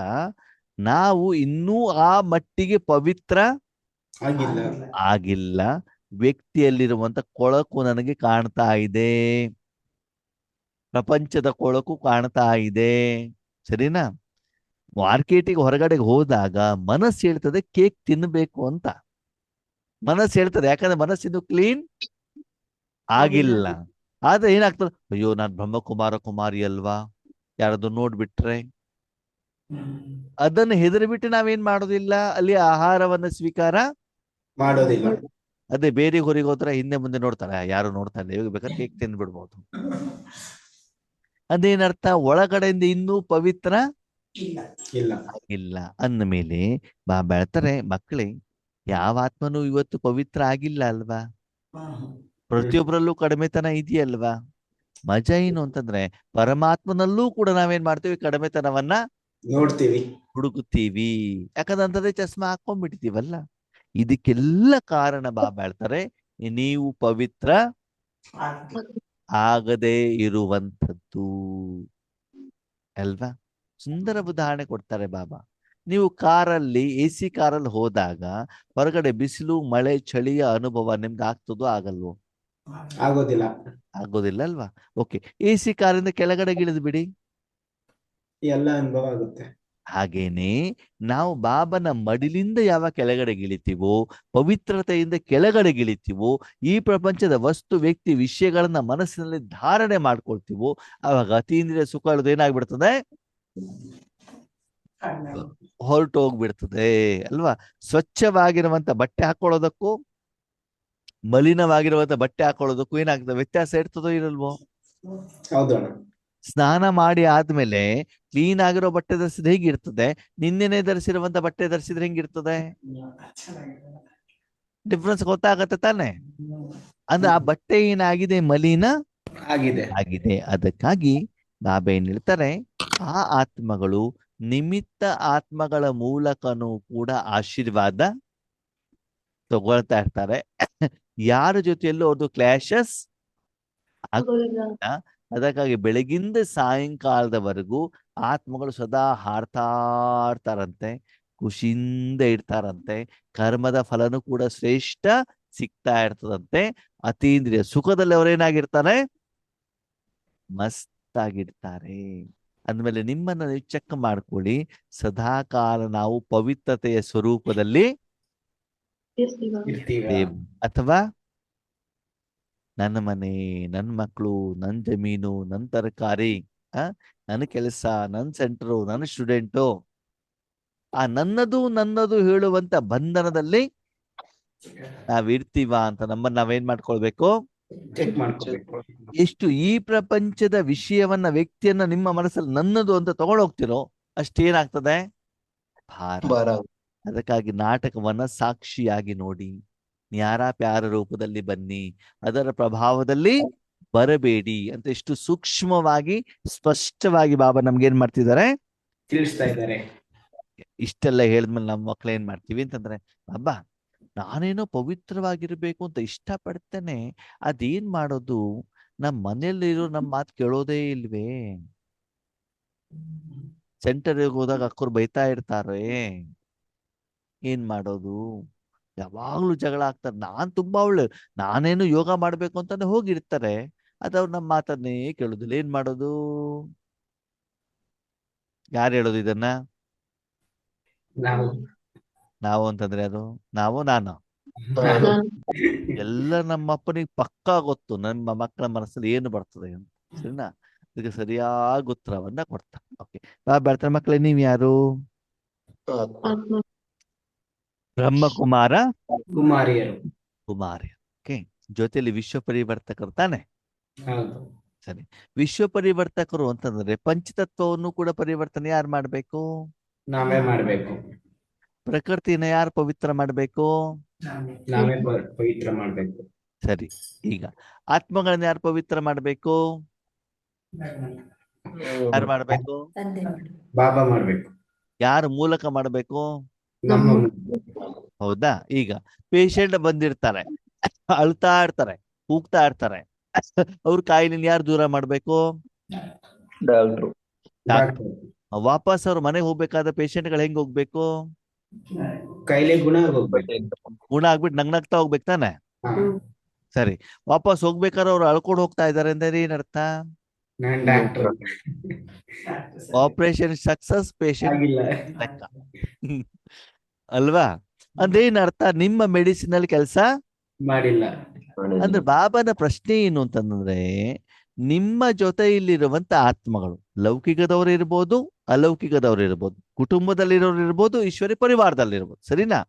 ನಾವು ಇನ್ನೂ ಆ ಮಟ್ಟಿಗೆ ಪವಿತ್ರ ಆಗಿಲ್ಲ. ವ್ಯಕ್ತಿಯಲ್ಲಿರುವಂತ ಕೊಳಕು ನನಗೆ ಕಾಣ್ತಾ ಇದೆ, ಪ್ರಪಂಚದ ಕೊಳಕು ಕಾಣ್ತಾ ಇದೆ. ಸರಿನಾ? ಮಾರ್ಕೆಟಿಗೆ ಹೊರಗಡೆಗೆ ಹೋದಾಗ ಮನಸ್ಸು ಹೇಳ್ತದೆ ಕೇಕ್ ತಿನ್ಬೇಕು ಅಂತ, ಮನಸ್ಸು ಹೇಳ್ತದೆ. ಯಾಕಂದ್ರೆ ಮನಸ್ಸಿನ್ನು ಕ್ಲೀನ್ ಆಗಿಲ್ಲ. ಆದ್ರೆ ಏನಾಗ್ತದೆ? ಅಯ್ಯೋ ನಾನ್ ಬ್ರಹ್ಮಕುಮಾರ ಕುಮಾರಿ ಅಲ್ವಾ, ಯಾರದು ನೋಡ್ಬಿಟ್ರೆ. ಅದನ್ನು ಹೆದರ್ಬಿಟ್ಟು ನಾವೇನ್ ಮಾಡೋದಿಲ್ಲ, ಅಲ್ಲಿ ಆಹಾರವನ್ನ ಸ್ವೀಕಾರ ಮಾಡೋದಿಲ್ಲ. ಅದೇ ಬೇರೆ ಹೊರಗೆ ಹೋದ್ರೆ ಹಿಂದೆ ಮುಂದೆ ನೋಡ್ತಾರೆ, ಯಾರು ನೋಡ್ತಾ ಇಲ್ಲ, ಇವಾಗ ಬೇಕಾದ್ರೆ ಕೇಕ್ ತಿಂದ್ಬಿಡ್ಬೋದು. ಅದೇನರ್ಥ? ಒಳಗಡೆಯಿಂದ ಇನ್ನೂ ಪವಿತ್ರ ಇಲ್ಲ ಅಂದಮೇಲೆ ಬಾಬಾ ಹೇಳ್ತಾರೆ, ಮಕ್ಕಳೇ ಯಾವ ಆತ್ಮನೂ ಇವತ್ತು ಪವಿತ್ರ ಆಗಿಲ್ಲ ಅಲ್ವಾ, ಪ್ರತಿಯೊಬ್ಬರಲ್ಲೂ ಕಡಿಮೆತನ ಇದೆಯಲ್ವಾ. ಮಜಾ ಏನು ಅಂತಂದ್ರೆ ಪರಮಾತ್ಮನಲ್ಲೂ ಕೂಡ ನಾವೇನ್ ಮಾಡ್ತೀವಿ? ಕಡಿಮೆತನವನ್ನ ನೋಡ್ತೀವಿ, ಹುಡುಕುತ್ತೀವಿ. ಯಾಕಂದ್ರೆ ಚಸ್ಮಾ ಹಾಕೊಂಡ್ಬಿಡ್ತೀವಲ್ಲ. ಇದಕ್ಕೆಲ್ಲ ಕಾರಣ ಬಾಬಾ ಹೇಳ್ತಾರೆ, ನೀವು ಪವಿತ್ರ ಆಗದೇ ಇರುವಂಥದ್ದು ಅಲ್ವಾ. ಸುಂದರ ಉದಾಹರಣೆ ಕೊಡ್ತಾರೆ ಬಾಬಾ. ನೀವು ಕಾರಲ್ಲಿ AC ಕಾರಲ್ಲಿ ಹೋದಾಗ ಹೊರಗಡೆ ಬಿಸಿಲು ಮಳೆ ಚಳಿಯ ಅನುಭವ ನಿಮ್ಗೆ ಆಗ್ತದೋ ಆಗಲ್ವೋ? ಆಗೋದಿಲ್ಲ ಅಲ್ವಾ. ಓಕೆ, AC ಕಾರಿಂದ ಕೆಳಗಡೆ ಇಳಿದು ಬಿಡಿ, ಎಲ್ಲ ಅನುಭವ ಆಗುತ್ತೆ. ಹಾಗೇನೆ ನಾವು ಬಾಬನ ಮಡಿಲಿಂದ ಯಾವ ಕೆಳಗಡೆ ಇಳಿತೀವೋ, ಪವಿತ್ರತೆಯಿಂದ ಕೆಳಗಡೆ ಇಳಿತೀವೋ, ಈ ಪ್ರಪಂಚದ ವಸ್ತು ವ್ಯಕ್ತಿ ವಿಷಯಗಳನ್ನ ಮನಸ್ಸಿನಲ್ಲಿ ಧಾರಣೆ ಮಾಡ್ಕೊಳ್ತೀವೋ, ಆವಾಗ ಅತೀಂದ್ರಿಯ ಸುಖ ಏನಾಗ್ಬಿಡ್ತದೆ? ಹೊರಟು ಹೋಗ್ಬಿಡ್ತದೆ ಅಲ್ವಾ. ಸ್ವಚ್ಛವಾಗಿರುವಂತ ಬಟ್ಟೆ ಹಾಕೊಳ್ಳೋದಕ್ಕೂ ಮಲಿನವಾಗಿರುವಂತ ಬಟ್ಟೆ ಹಾಕೊಳ್ಳೋದಕ್ಕೂ ಏನಾಗ್ತದೆ? ವ್ಯತ್ಯಾಸ ಇರ್ತದೋ ಇರಲ್ವೋ? ಸ್ನಾನ ಮಾಡಿ ಆದ್ಮೇಲೆ ಕ್ಲೀನ್ ಆಗಿರೋ ಬಟ್ಟೆ ಧರಿಸಿದ್ರೆ ಹೇಗಿರ್ತದೆ, ನಿನ್ನೆನೆ ಧರಿಸಿರುವಂತ ಬಟ್ಟೆ ಧರಿಸಿದ್ರೆ ಹೆಂಗಿರ್ತದೆ? ಡಿಫ್ರೆನ್ಸ್ ಗೊತ್ತಾಗತ್ತೆ ತಾನೆ? ಅಂದ್ರೆ ಆ ಬಟ್ಟೆ ಏನಾಗಿದೆ? ಮಲಿನ ಆಗಿದೆ. ಅದಕ್ಕಾಗಿ ಬಾಬಾ ಏನ್ ಹೇಳ್ತಾರೆ, ಆ ಆತ್ಮಗಳು ನಿಮಿತ್ತ ಆತ್ಮಗಳ ಮೂಲಕನೂ ಕೂಡ ಆಶೀರ್ವಾದ ತಗೊಳ್ತಾ ಇರ್ತಾರೆ. ಯಾರ ಜೊತೆಯಲ್ಲೂ ಅವ್ರದ್ದು ಕ್ಲಾಶಸ್ ಅದಕ್ಕಾಗಿ ಬೆಳಗಿಂದ ಸಾಯಂಕಾಲದವರೆಗೂ ಆತ್ಮಗಳು ಸದಾ ಹಾಡ್ತಾ ಇರ್ತಾರಂತೆ, ಖುಷಿಯಿಂದ ಇರ್ತಾರಂತೆ. ಕರ್ಮದ ಫಲನೂ ಕೂಡ ಶ್ರೇಷ್ಠ ಸಿಗ್ತಾ ಇರ್ತದಂತೆ. ಅತೀಂದ್ರಿಯ ಸುಖದಲ್ಲಿ ಅವರೇನಾಗಿರ್ತಾರೆ? ಮಸ್ತ್ ಆಗಿರ್ತಾರೆ. ಅಂದ್ಮೇಲೆ ನಿಮ್ಮನ್ನ ನೀವು ಚೆಕ್ ಮಾಡ್ಕೊಳ್ಳಿ, ಸದಾಕಾಲ ನಾವು ಪವಿತ್ರತೆಯ ಸ್ವರೂಪದಲ್ಲಿ ಅಥವಾ ನನ್ನ ಮನೆ, ನನ್ನ ಮಕ್ಕಳು, ನನ್ನ ಜಮೀನು, ನನ್ನ ತರಕಾರಿ, ನನ್ನ ಕೆಲಸ, ನನ್ನ ಸೆಂಟರು, ನನ್ನ ಸ್ಟೂಡೆಂಟು, ಆ ನನ್ನದು ಹೇಳುವಂತ ಬಂಧನದಲ್ಲಿ ನಾವಿರ್ತೀವ ಅಂತ ನಮ್ಮನ್ನ ನಾವೇನ್ ಮಾಡ್ಕೊಳ್ಬೇಕು? ಎಷ್ಟು ಈ ಪ್ರಪಂಚದ ವಿಷಯವನ್ನ ವ್ಯಕ್ತಿಯನ್ನ ನಿಮ್ಮ ಮನಸ್ಸಲ್ಲಿ ನನ್ನದು ಅಂತ ತಗೊಂಡೋಗ್ತಿರೋ ಅಷ್ಟೇನಾಗ್ತದೆ? ಭಾರ. ಅದಕ್ಕಾಗಿ ನಾಟಕವನ್ನ ಸಾಕ್ಷಿಯಾಗಿ ನೋಡಿ, ನ್ಯಾರ ಪ್ಯಾರ ರೂಪದಲ್ಲಿ ಬನ್ನಿ, ಅದರ ಪ್ರಭಾವದಲ್ಲಿ ಬರಬೇಡಿ ಅಂತ ಎಷ್ಟು ಸೂಕ್ಷ್ಮವಾಗಿ ಸ್ಪಷ್ಟವಾಗಿ ಬಾಬಾ ನಮ್ಗೆ ಏನ್ ಮಾಡ್ತಿದ್ದಾರೆ? ತಿಳಿಸ್ತಾ ಇದ್ದಾರೆ. ಇಷ್ಟೆಲ್ಲ ಹೇಳಿದ್ಮೇಲೆ ನಮ್ಮ ಮಕ್ಳು ಏನ್ ಮಾಡ್ತೀವಿ ಅಂತಂದ್ರೆ, ಅಬ್ಬಾ ನಾನೇನೋ ಪವಿತ್ರವಾಗಿರ್ಬೇಕು ಅಂತ ಇಷ್ಟಪಡ್ತೇನೆ, ಅದೇನ್ ಮಾಡೋದು, ನಮ್ಮ ಮನೆಯಲ್ಲಿರೋ ನಮ್ಮ ಮಾತು ಕೇಳೋದೇ ಇಲ್ವೇ, ಸೆಂಟರ್ಗೆ ಹೋದಾಗ ಅಕ್ಕರು ಬೈತಾ ಇರ್ತಾರೆ, ಏನ್ ಮಾಡೋದು, ಯಾವಾಗ್ಲೂ ಜಗಳ ಆಗ್ತಾರೆ. ನಾನ್ ತುಂಬಾ ಒಳ್ಳೆ, ನಾನೇನು ಯೋಗ ಮಾಡ್ಬೇಕು ಅಂತಾನೆ ಹೋಗಿರ್ತಾರೆ, ಅದವ್ರು ನಮ್ಮ ಮಾತನ್ನೇ ಕೇಳುದಿಲ್ಲ. ಏನ್ ಮಾಡೋದು? ಯಾರು ಹೇಳೋದು ಇದನ್ನ? ನಾವು ನಾವು ಅಂತಂದ್ರೆ ಅದು ನಾವು ನಾನು ನಾನು ಎಲ್ಲ ನಮ್ಮ ಅಪ್ಪನಿಗೆ ಪಕ್ಕಾ ಗೊತ್ತು ನಮ್ಮ ಮಕ್ಕಳ ಮನಸ್ಸಲ್ಲಿ ಏನು ಬರ್ತದೆ ಅಂತ. ಸರಿನಾ? ಇದಕ್ಕೆ ಸರಿಯಾಗಿ ಉತ್ತರವನ್ನ ಕೊಡ್ತಾ. ಓಕೆ, ಬೆಳ್ತಾರೆ ಮಕ್ಕಳೇ, ನೀವ್ ಯಾರು? ಆತ್ಮ. ಬ್ರಹ್ಮಕುಮಾರ ಕುಮಾರಿಯರು. ಕುಮಾರಿ. ಓಕೆ, ಜೊತೆಲಿ ವಿಶ್ವ ಪರಿವರ್ತಕರು ತಾನೆ? ಹೌದು. ಸರಿ. ವಿಶ್ವ ಪರಿವರ್ತಕರು ಅಂತಂದ್ರೆ ಪಂಚತತ್ವವನ್ನು ಕೂಡ ಪರಿವರ್ತನೆ ಯಾರು ಮಾಡ್ಬೇಕು? ನಾವೇ ಮಾಡ್ಬೇಕು. ಪ್ರಕೃತಿನ ಯಾರು ಪವಿತ್ರ ಮಾಡ್ಬೇಕು? ನಾವೇ ಪವಿತ್ರ ಮಾಡ್ಬೇಕು. ಸರಿ. ಈಗ ಆತ್ಮಗಳನ್ನ ಯಾರು ಪವಿತ್ರ ಮಾಡ್ಬೇಕು? ಯಾರು ಮಾಡ್ಬೇಕು? ತಂದೆ ಮಾಡು. ಬಾಬಾ ಮಾಡ್ಬೇಕು. ಯಾರ ಮೂಲಕ ಮಾಡ್ಬೇಕು? ನಮ್ಮ ಹೌದಾ? ಈಗ ಪೇಷಂಟ್ ಬಂದಿರ್ತಾರೆ, ಅಳ್ತಾ ಇರ್ತಾರೆ, ಕೂಗ್ತಾ ಇರ್ತಾರೆ, ಅವ್ರ ಕಾಯಿಲೆನ ಯಾರು ದೂರ ಮಾಡ್ಬೇಕು? ಡಾಕ್ಟ್ರು. ಡಾಕ್ಟರ್. ವಾಪಸ್ ಅವ್ರ ಮನೆಗೆ ಹೋಗ್ಬೇಕಾದ ಪೇಷಂಟ್ಗಳು ಹೆಂಗ್ ಹೋಗ್ಬೇಕು? ಕೈಲೇ ಗುಣ ಹೋಗ್ಬೇಕು. ಗುಣ ಆಗ್ಬಿಟ್ಟು ನಗ್ನಗ್ತಾ ಹೋಗ್ಬೇಕು ತಾನೆ? ಹಾ. ಸರಿ. ವಾಪಸ್ ಹೋಗ್ಬೇಕಾದ್ರೆ ಅವ್ರು ಅಳ್ಕೊಂಡು ಹೋಗ್ತಾ ಇದಾರೆ ಅಂದ್ರೆ ಏನರ್ಥ? ನಾನ್ ಡಾಕ್ಟರ್ ಆಪರೇಷನ್ ಸಕ್ಸಸ್, ಪೇಷಂಟ್ ಆಗಿಲ್ಲ. ಲೆಕ್ಕ. ಅಲ್ವಾ? ಅಂದ್ರೆ ಏನರ್ಥ? ನಿಮ್ಮ ಮೆಡಿಸಿನ್ ಅಲ್ಲಿ ಕೆಲಸ ಮಾಡಿಲ್ಲ. ಅಂದ್ರೆ ಬಾಬಾನ ಪ್ರಶ್ನೆ ಏನು ಅಂತಂದ್ರೆ, ನಿಮ್ಮ ಜೊತೆ ಇಲ್ಲಿರುವಂತ ಆತ್ಮಗಳು ಲೌಕಿಕದವ್ರು ಇರ್ಬೋದು, ಅಲೌಕಿಕದವ್ರು ಇರ್ಬೋದು, ಕುಟುಂಬದಲ್ಲಿರೋರು ಇರ್ಬೋದು, ಈಶ್ವರಿ ಪರಿವಾರದಲ್ಲಿರ್ಬೋದು, ಸರಿನಾ?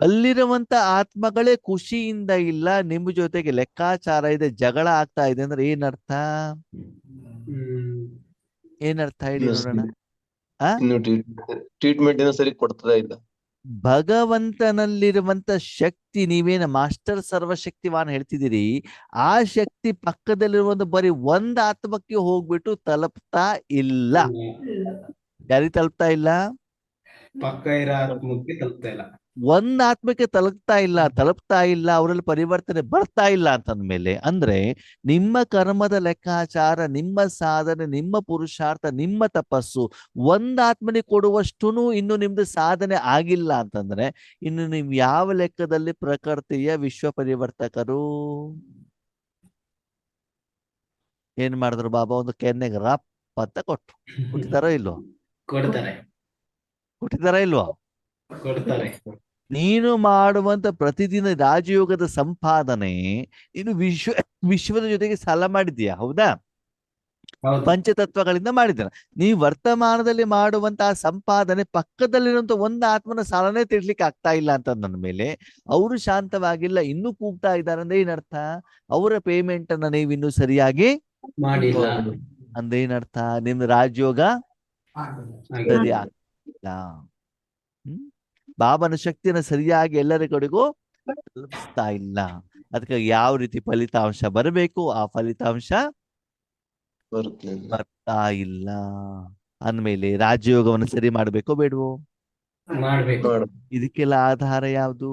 ಅಲ್ಲಿರುವಂತ ಆತ್ಮಗಳೇ ಖುಷಿಯಿಂದ ಇಲ್ಲ, ನಿಮ್ಮ ಜೊತೆಗೆ ಲೆಕ್ಕಾಚಾರ ಇದೆ, ಜಗಳ ಆಗ್ತಾ ಇದೆ ಅಂದ್ರೆ ಏನರ್ಥ? ಏನರ್ಥ ಹೇಳಿ ನೋಡೋಣ. ಇನ್ನು ಟ್ರೀಟ್ಮೆಂಟ್ ಏನೋ ಸರಿ ಕೊಡ್ತದೇ ಇಲ್ಲ. ಭಗವಂತನಲ್ಲಿರುವಂತ ಶಕ್ತಿ, ನೀವೇನ ಮಾಸ್ಟರ್ ಸರ್ವಶಕ್ತಿವಾನ್ ಹೇಳ್ತಿದ್ದೀರಿ, ಆ ಶಕ್ತಿ ಪಕ್ಕದಲ್ಲಿರುವಂತ ಬರೀ ಒಂದ್ ಆತ್ಮಕ್ಕೆ ಹೋಗ್ಬಿಟ್ಟು ತಲುಪ್ತಾ ಇಲ್ಲ. ಯಾರಿಗೆ ತಲುಪ್ತಾ ಇಲ್ಲ? ಪಕ್ಕ ಇರೋ ಆತ್ಮಕ್ಕೆ ತಲುಪ್ತಾ ಇಲ್ಲ. ಒಂದ್ ಆತ್ಮಕ್ಕೆ ತಲುಪ್ತಾ ಇಲ್ಲ, ಅವರಲ್ಲಿ ಪರಿವರ್ತನೆ ಬರ್ತಾ ಇಲ್ಲ ಅಂತಂದ್ಮೇಲೆ, ಅಂದ್ರೆ ನಿಮ್ಮ ಕರ್ಮದ ಲೆಕ್ಕಾಚಾರ, ನಿಮ್ಮ ಸಾಧನೆ, ನಿಮ್ಮ ಪುರುಷಾರ್ಥ, ನಿಮ್ಮ ತಪಸ್ಸು ಒಂದ್ ಆತ್ಮನಿಗೆ ಕೊಡುವಷ್ಟುನು ಇನ್ನು ನಿಮ್ದು ಸಾಧನೆ ಆಗಿಲ್ಲ ಅಂತಂದ್ರೆ, ಇನ್ನು ನೀವು ಯಾವ ಲೆಕ್ಕದಲ್ಲಿ ಪ್ರಕೃತಿಯ ವಿಶ್ವ ಪರಿವರ್ತಕರು? ಏನ್ ಮಾಡಿದ್ರು ಬಾಬಾ? ಒಂದು ಕೆನ್ನೆಗೆ ರಪ್ ಅಂತ ಕೊಟ್ರು. ಕೊಟ್ಟಿದಾರೋ ಇಲ್ವೋ? ಕೊಡ್ತಾರೆ. ಕೊಡ್ತಾರೆ. ನೀನು ಮಾಡುವಂತ ಪ್ರತಿದಿನ ರಾಜಯೋಗದ ಸಂಪಾದನೆ ನೀನು ವಿಶ್ವದ ಜೊತೆಗೆ ಸಾಲ ಮಾಡಿದ್ಯಾ? ಹೌದಾ? ಹೌದು. ಪಂಚತತ್ವಗಳಿಂದ ಮಾಡಿದ್ದಾನೆ. ನೀವು ವರ್ತಮಾನದಲ್ಲಿ ಮಾಡುವಂತಹ ಸಂಪಾದನೆ ಪಕ್ಕದಲ್ಲಿರುವಂತ ಒಂದು ಆತ್ಮನ ಸಾಲನೇ ತಿರ್ಲಿಕ್ಕೆ ಆಗ್ತಾ ಇಲ್ಲ ಅಂತ ನನ್ನ ಮೇಲೆ, ಅವರು ಶಾಂತವಾಗಿಲ್ಲ, ಇನ್ನೂ ಕೂಗ್ತಾ ಇದ್ದಾರೆ ಅಂದ್ರೆ ಏನರ್ಥ? ಅವರ ಪೇಮೆಂಟ್ ಅನ್ನ ನೀವು ಇನ್ನೂ ಸರಿಯಾಗಿ ಮಾಡಿಲ್ಲ. ಅಂದೇನರ್ಥ? ನಿಮ್ದು ರಾಜಯೋಗ ಸರಿ ಆಗ್ತಿಲ್ಲ. ಬಾಬನ ಶಕ್ತಿನ ಸರಿಯಾಗಿ ಎಲ್ಲರ ಕಡೆಗೂ ತಲುಪಿಸ್ತಾ ಇಲ್ಲ. ಅದಕ್ಕೆ ಯಾವ ರೀತಿ ಫಲಿತಾಂಶ ಬರಬೇಕು ಆ ಫಲಿತಾಂಶ ಬರ್ತಾ ಇಲ್ಲ ಅಂದ್ಮೇಲೆ ರಾಜಯೋಗವನ್ನು ಸರಿ ಮಾಡ್ಬೇಕೋ ಬೇಡವೋ? ಮಾಡ್ಬೇಕು. ಇದಕ್ಕೆಲ್ಲ ಆಧಾರ ಯಾವುದು?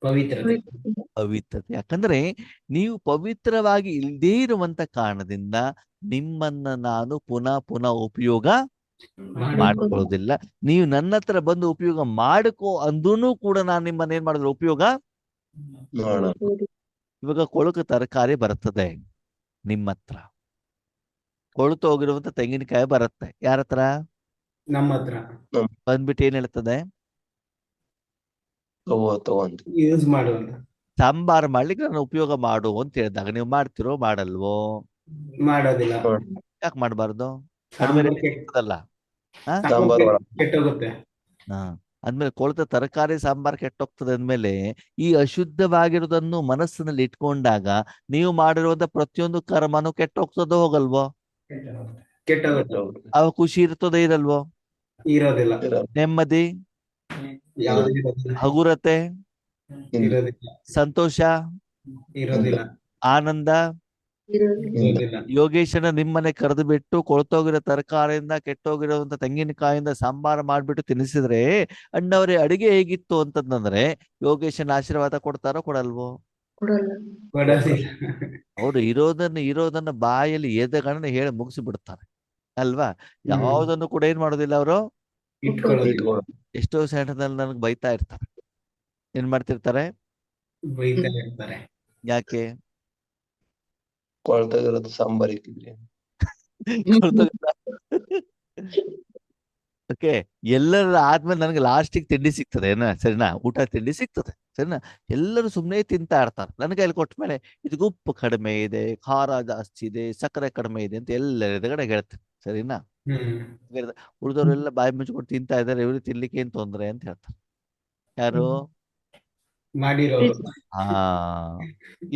ಪವಿತ್ರತೆ. ಪವಿತ್ರತೆ. ಯಾಕಂದ್ರೆ ನೀವು ಪವಿತ್ರವಾಗಿ ಇಲ್ಲದೇ ಇರುವಂತ ಕಾರಣದಿಂದ ನಿಮ್ಮನ್ನ ನಾನು ಪುನಃ ಪುನಃ ಉಪಯೋಗ ಮಾಡ್ಕೊಳ್ಳೋದಿಲ್ಲ. ನೀವು ನನ್ನ ಹತ್ರ ಬಂದು ಉಪಯೋಗ ಮಾಡ್ಕೋ ಅಂದ್ರೂ ಕೂಡ ನಾನು ನಿಮ್ಮನ್ನ ಏನ್ ಮಾಡಿದ್ರೆ ಉಪಯೋಗ. ಇವಾಗ ಕೊಳಕು ತರಕಾರಿ ಬರ್ತದೆ ನಿಮ್ಮ ಹತ್ರ, ಕೊಳುತು ಹೋಗಿರುವಂತ ತೆಂಗಿನಕಾಯಿ ಬರುತ್ತೆ ಯಾರ ಹತ್ರ? ನಮ್ಮ ಹತ್ರ. ಬಂದ್ಬಿಟ್ಟು ಏನ್ ಹೇಳ್ತದೆ? ಯೂಸ್ ಮಾಡುವಂತ. ಸಾಂಬಾರ್ ಮಾಡ್ಲಿಕ್ಕೆ ನಾನು ಉಪಯೋಗ ಮಾಡು ಅಂತ ಹೇಳಿದಾಗ ನೀವು ಮಾಡ್ತಿರೋ ಮಾಡಲ್ವೋ? ಮಾಡೋದಿಲ್ಲ. ಯಾಕೆ ಮಾಡ್ಬಾರ್ದು? ಕೆಟ್ಟೋಗುತ್ತೆ. ಅಂದ್ಮೇಲೆ ಕೊಳೆತ ತರಕಾರಿ ಸಾಂಬಾರ್ ಕೆಟ್ಟೋಗ್ತದೆ ಅಂದ್ಮೇಲೆ ಈ ಅಶುದ್ಧವಾಗಿರೋದನ್ನು ಮನಸ್ಸಿನಲ್ಲಿ ಇಟ್ಕೊಂಡಾಗ ನೀವು ಮಾಡಿರುವಂತ ಪ್ರತಿಯೊಂದು ಕರ್ಮನು ಕೆಟ್ಟೋಗ್ತದೋ ಹೋಗಲ್ವೋ? ಕೆಟ್ಟೋಗುತ್ತೆ. ಅವ ಖುಷಿ ಇರ್ತದೆ ಇರಲ್ವೋ? ಇರೋದಿಲ್ಲ. ನೆಮ್ಮದಿ, ಹಗುರತೆ, ಇರೋದಿಲ್ಲ. ಸಂತೋಷ, ಇರೋದಿಲ್ಲ. ಆನಂದ, ಇರೋದಿಲ್ಲ. ಯೋಗೇಶನ ನಿಮ್ಮನೆ ಕರೆದು ಬಿಟ್ಟು ಕೊಳ್ತೋಗಿರೋ ತರಕಾರಿಯಿಂದ ಕೆಟ್ಟೋಗಿರೋಂಥ ತೆಂಗಿನಕಾಯಿಂದ ಸಾಂಬಾರು ಮಾಡ್ಬಿಟ್ಟು ತಿನ್ನಿಸಿದ್ರೆ ಅಣ್ಣವ್ರೆ ಅಡಿಗೆ ಹೇಗಿತ್ತು ಅಂತಂದ್ರೆ ಯೋಗೇಶನ ಆಶೀರ್ವಾದ ಕೊಡ್ತಾರೋ ಕೊಡಲ್ವೋ? ಕೊಡೋದಿಲ್ಲ. ಅವರು ಇರೋದನ್ನ ಬಾಯಲ್ಲಿ ಎದೆಗಳನ್ನ ಹೇಳಿ ಮುಗಿಸಿ ಬಿಡ್ತಾರೆ ಅಲ್ವಾ? ಯಾವುದನ್ನು ಕೂಡ ಏನ್ ಮಾಡೋದಿಲ್ಲ ಅವರು. ಇಟ್ಕೊಳ್ಳೋದಿಲ್ಲ. ಎಷ್ಟೋ ಸೆಂಟರ್ನಲ್ಲಿ ನನಗೆ ಬೈತಾ ಇರ್ತಾರೆ. ಏನ್ ಮಾಡ್ತಿರ್ತಾರೆ? ಬೈತಾ ಇರ್ತಾರೆ. ಯಾಕೆ? ಕೊಳ್ತಾಗಿರೋದು ಸಾಂಬಾರ್ ಇಕ್ಕಿದ್ರಿ. ಓಕೆ, ಎಲ್ಲರ ಆದ್ಮೇಲೆ ನನಗೆ ಲಾಸ್ಟಿಗೆ ತಿಂಡಿ ಸಿಗ್ತದೆ ಏನ, ಸರಿನಾ? ಊಟ ತಿಂಡಿ ಸಿಗ್ತದೆ, ಸರಿನಾ? ಎಲ್ಲರೂ ಸುಮ್ಮನೆ ತಿಂತಾ ಇರ್ತಾರೆ. ನನ್ನ ಕೈಲಿ ಕೊಟ್ಟ ಮೇಲೆ ಇದಕ್ಕೆ ಉಪ್ಪು ಕಡಿಮೆ ಇದೆ, ಖಾರ ಜಾಸ್ತಿ ಇದೆ, ಸಕ್ಕರೆ ಕಡಿಮೆ ಇದೆ ಅಂತ ಎಲ್ಲರ ಎದುರುಗಡೆ ಹೇಳ್ತಾರೆ, ಸರಿನಾ? ಉಳಿದವರೆಲ್ಲ ಬಾಯಿ ಮುಚ್ಕೊಂಡು ತಿಂತಾ ಇದ್ದಾರೆ, ಇವರು ತಿನ್ಲಿಕ್ಕೆ ಏನ್ ತೊಂದ್ರೆ ಅಂತ ಹೇಳ್ತಾರೆ. ಯಾರು ಮಾಡಿರೋರು. ಹಾ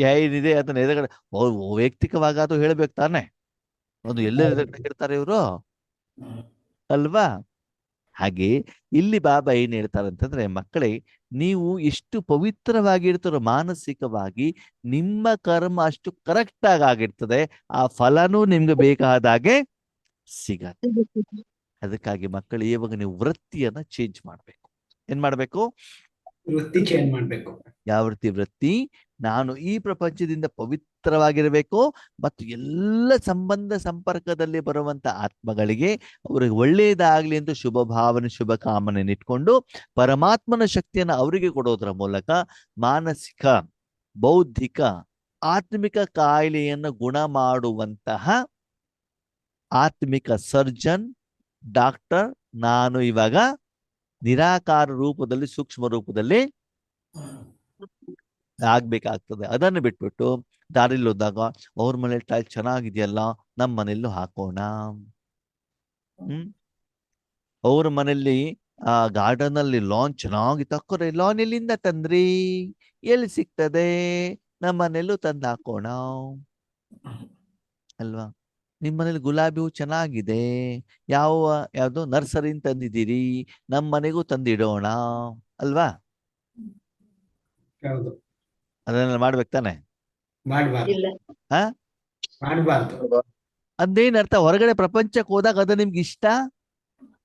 ಏನಿದೆ ಅದನ್ನ ಎದುರುಗಡೆ ವೈಯಕ್ತಿಕವಾಗಿ ಅದು ಹೇಳ್ಬೇಕು ತಾನೆ. ಒಂದು ಎಲ್ಲರ ಎದುರುಗಡೆ ಹೇಳ್ತಾರೆ ಇವರು ಅಲ್ವಾ? ಹಾಗೆ ಇಲ್ಲಿ ಬಾಬಾ ಏನ್ ಹೇಳ್ತಾರೆ ಅಂತಂದ್ರೆ, ಮಕ್ಕಳೇ ನೀವು ಎಷ್ಟು ಪವಿತ್ರವಾಗಿರ್ತಾರೋ ಮಾನಸಿಕವಾಗಿ ನಿಮ್ಮ ಕರ್ಮ ಅಷ್ಟು ಕರೆಕ್ಟ್ ಆಗಿರ್ತದೆ, ಆ ಫಲನೂ ನಿಮ್ಗೆ ಬೇಕಾದಾಗೆ ಸಿಗತ್ತೆ. ಅದಕ್ಕಾಗಿ ಮಕ್ಕಳು ಇವಾಗ ನೀವು ವೃತ್ತಿಯನ್ನ ಚೇಂಜ್ ಮಾಡ್ಬೇಕು. ಏನ್ ಮಾಡ್ಬೇಕು? ವೃತ್ತಿ ಚೇಂಜ್ ಮಾಡ್ಬೇಕು. ಯಾವ ವೃತ್ತಿ? ನಾನು ಈ ಪ್ರಪಂಚದಿಂದ ಪವಿತ್ರವಾಗಿರಬೇಕು ಮತ್ತು ಎಲ್ಲ ಸಂಬಂಧ ಸಂಪರ್ಕದಲ್ಲಿ ಬರುವಂತ ಆತ್ಮಗಳಿಗೆ ಅವರಿಗೆ ಒಳ್ಳೆಯದಾಗ್ಲಿ ಅಂತ ಶುಭ ಭಾವನೆ ಶುಭ ಕಾಮನೆ ಇಟ್ಕೊಂಡು ಪರಮಾತ್ಮನ ಶಕ್ತಿಯನ್ನು ಅವರಿಗೆ ಕೊಡೋದ್ರ ಮೂಲಕ ಮಾನಸಿಕ, ಬೌದ್ಧಿಕ, ಆತ್ಮಿಕ ಕಾಯಿಲೆಯನ್ನು ಗುಣ ಮಾಡುವಂತಹ ಆತ್ಮಿಕ ಸರ್ಜನ್, ಡಾಕ್ಟರ್ ನಾನು ಇವಾಗ ನಿರಾಕಾರ ರೂಪದಲ್ಲಿ, ಸೂಕ್ಷ್ಮ ರೂಪದಲ್ಲಿ ಆಗ್ಬೇಕಾಗ್ತದೆ. ಅದನ್ನು ಬಿಟ್ಬಿಟ್ಟು ದಾರಿಲಿ ಹೋದಾಗ ಅವ್ರ ಮನೇಲಿ ಟೈಲ್ ಚೆನ್ನಾಗಿದೆಯಲ್ಲ, ನಮ್ಮ ಮನೆಯಲ್ಲೂ ಹಾಕೋಣ. ಅವ್ರ ಮನೇಲಿ ಗಾರ್ಡನ್ ಅಲ್ಲಿ ಲಾನ್ ಚೆನ್ನಾಗಿ ತಕ್ಕೋರೆ, ಲಾನ್ ಎಲ್ಲಿಂದ ತಂದ್ರಿ, ಎಲ್ಲಿ ಸಿಗ್ತದೆ, ನಮ್ಮ ಮನೆಯಲ್ಲೂ ತಂದು ಹಾಕೋಣ ಅಲ್ವಾ? ನಿಮ್ಮ ಮನೇಲಿ ಗುಲಾಬಿ ಹೂ ಚೆನ್ನಾಗಿದೆ, ಯಾವ್ದು ನರ್ಸರಿನ್ ತಂದಿದ್ದೀರಿ, ನಮ್ಮ ಮನೆಗೂ ತಂದಿಡೋಣ ಅಲ್ವಾ? ಹೌದು. ಅದನ್ನೆಲ್ಲ ಮಾಡ್ಬೇಕು ತಾನೆ? ಮಾಡ್ಬಾರ್ದು. ಹಾ, ಮಾಡ್ಬಾರ್ದು. ಅದೇನರ್ಥ? ಹೊರಗಡೆ ಪ್ರಪಂಚಕ್ಕೆ ಹೋದಾಗ ಅದು ನಿಮ್ಗೆ ಇಷ್ಟ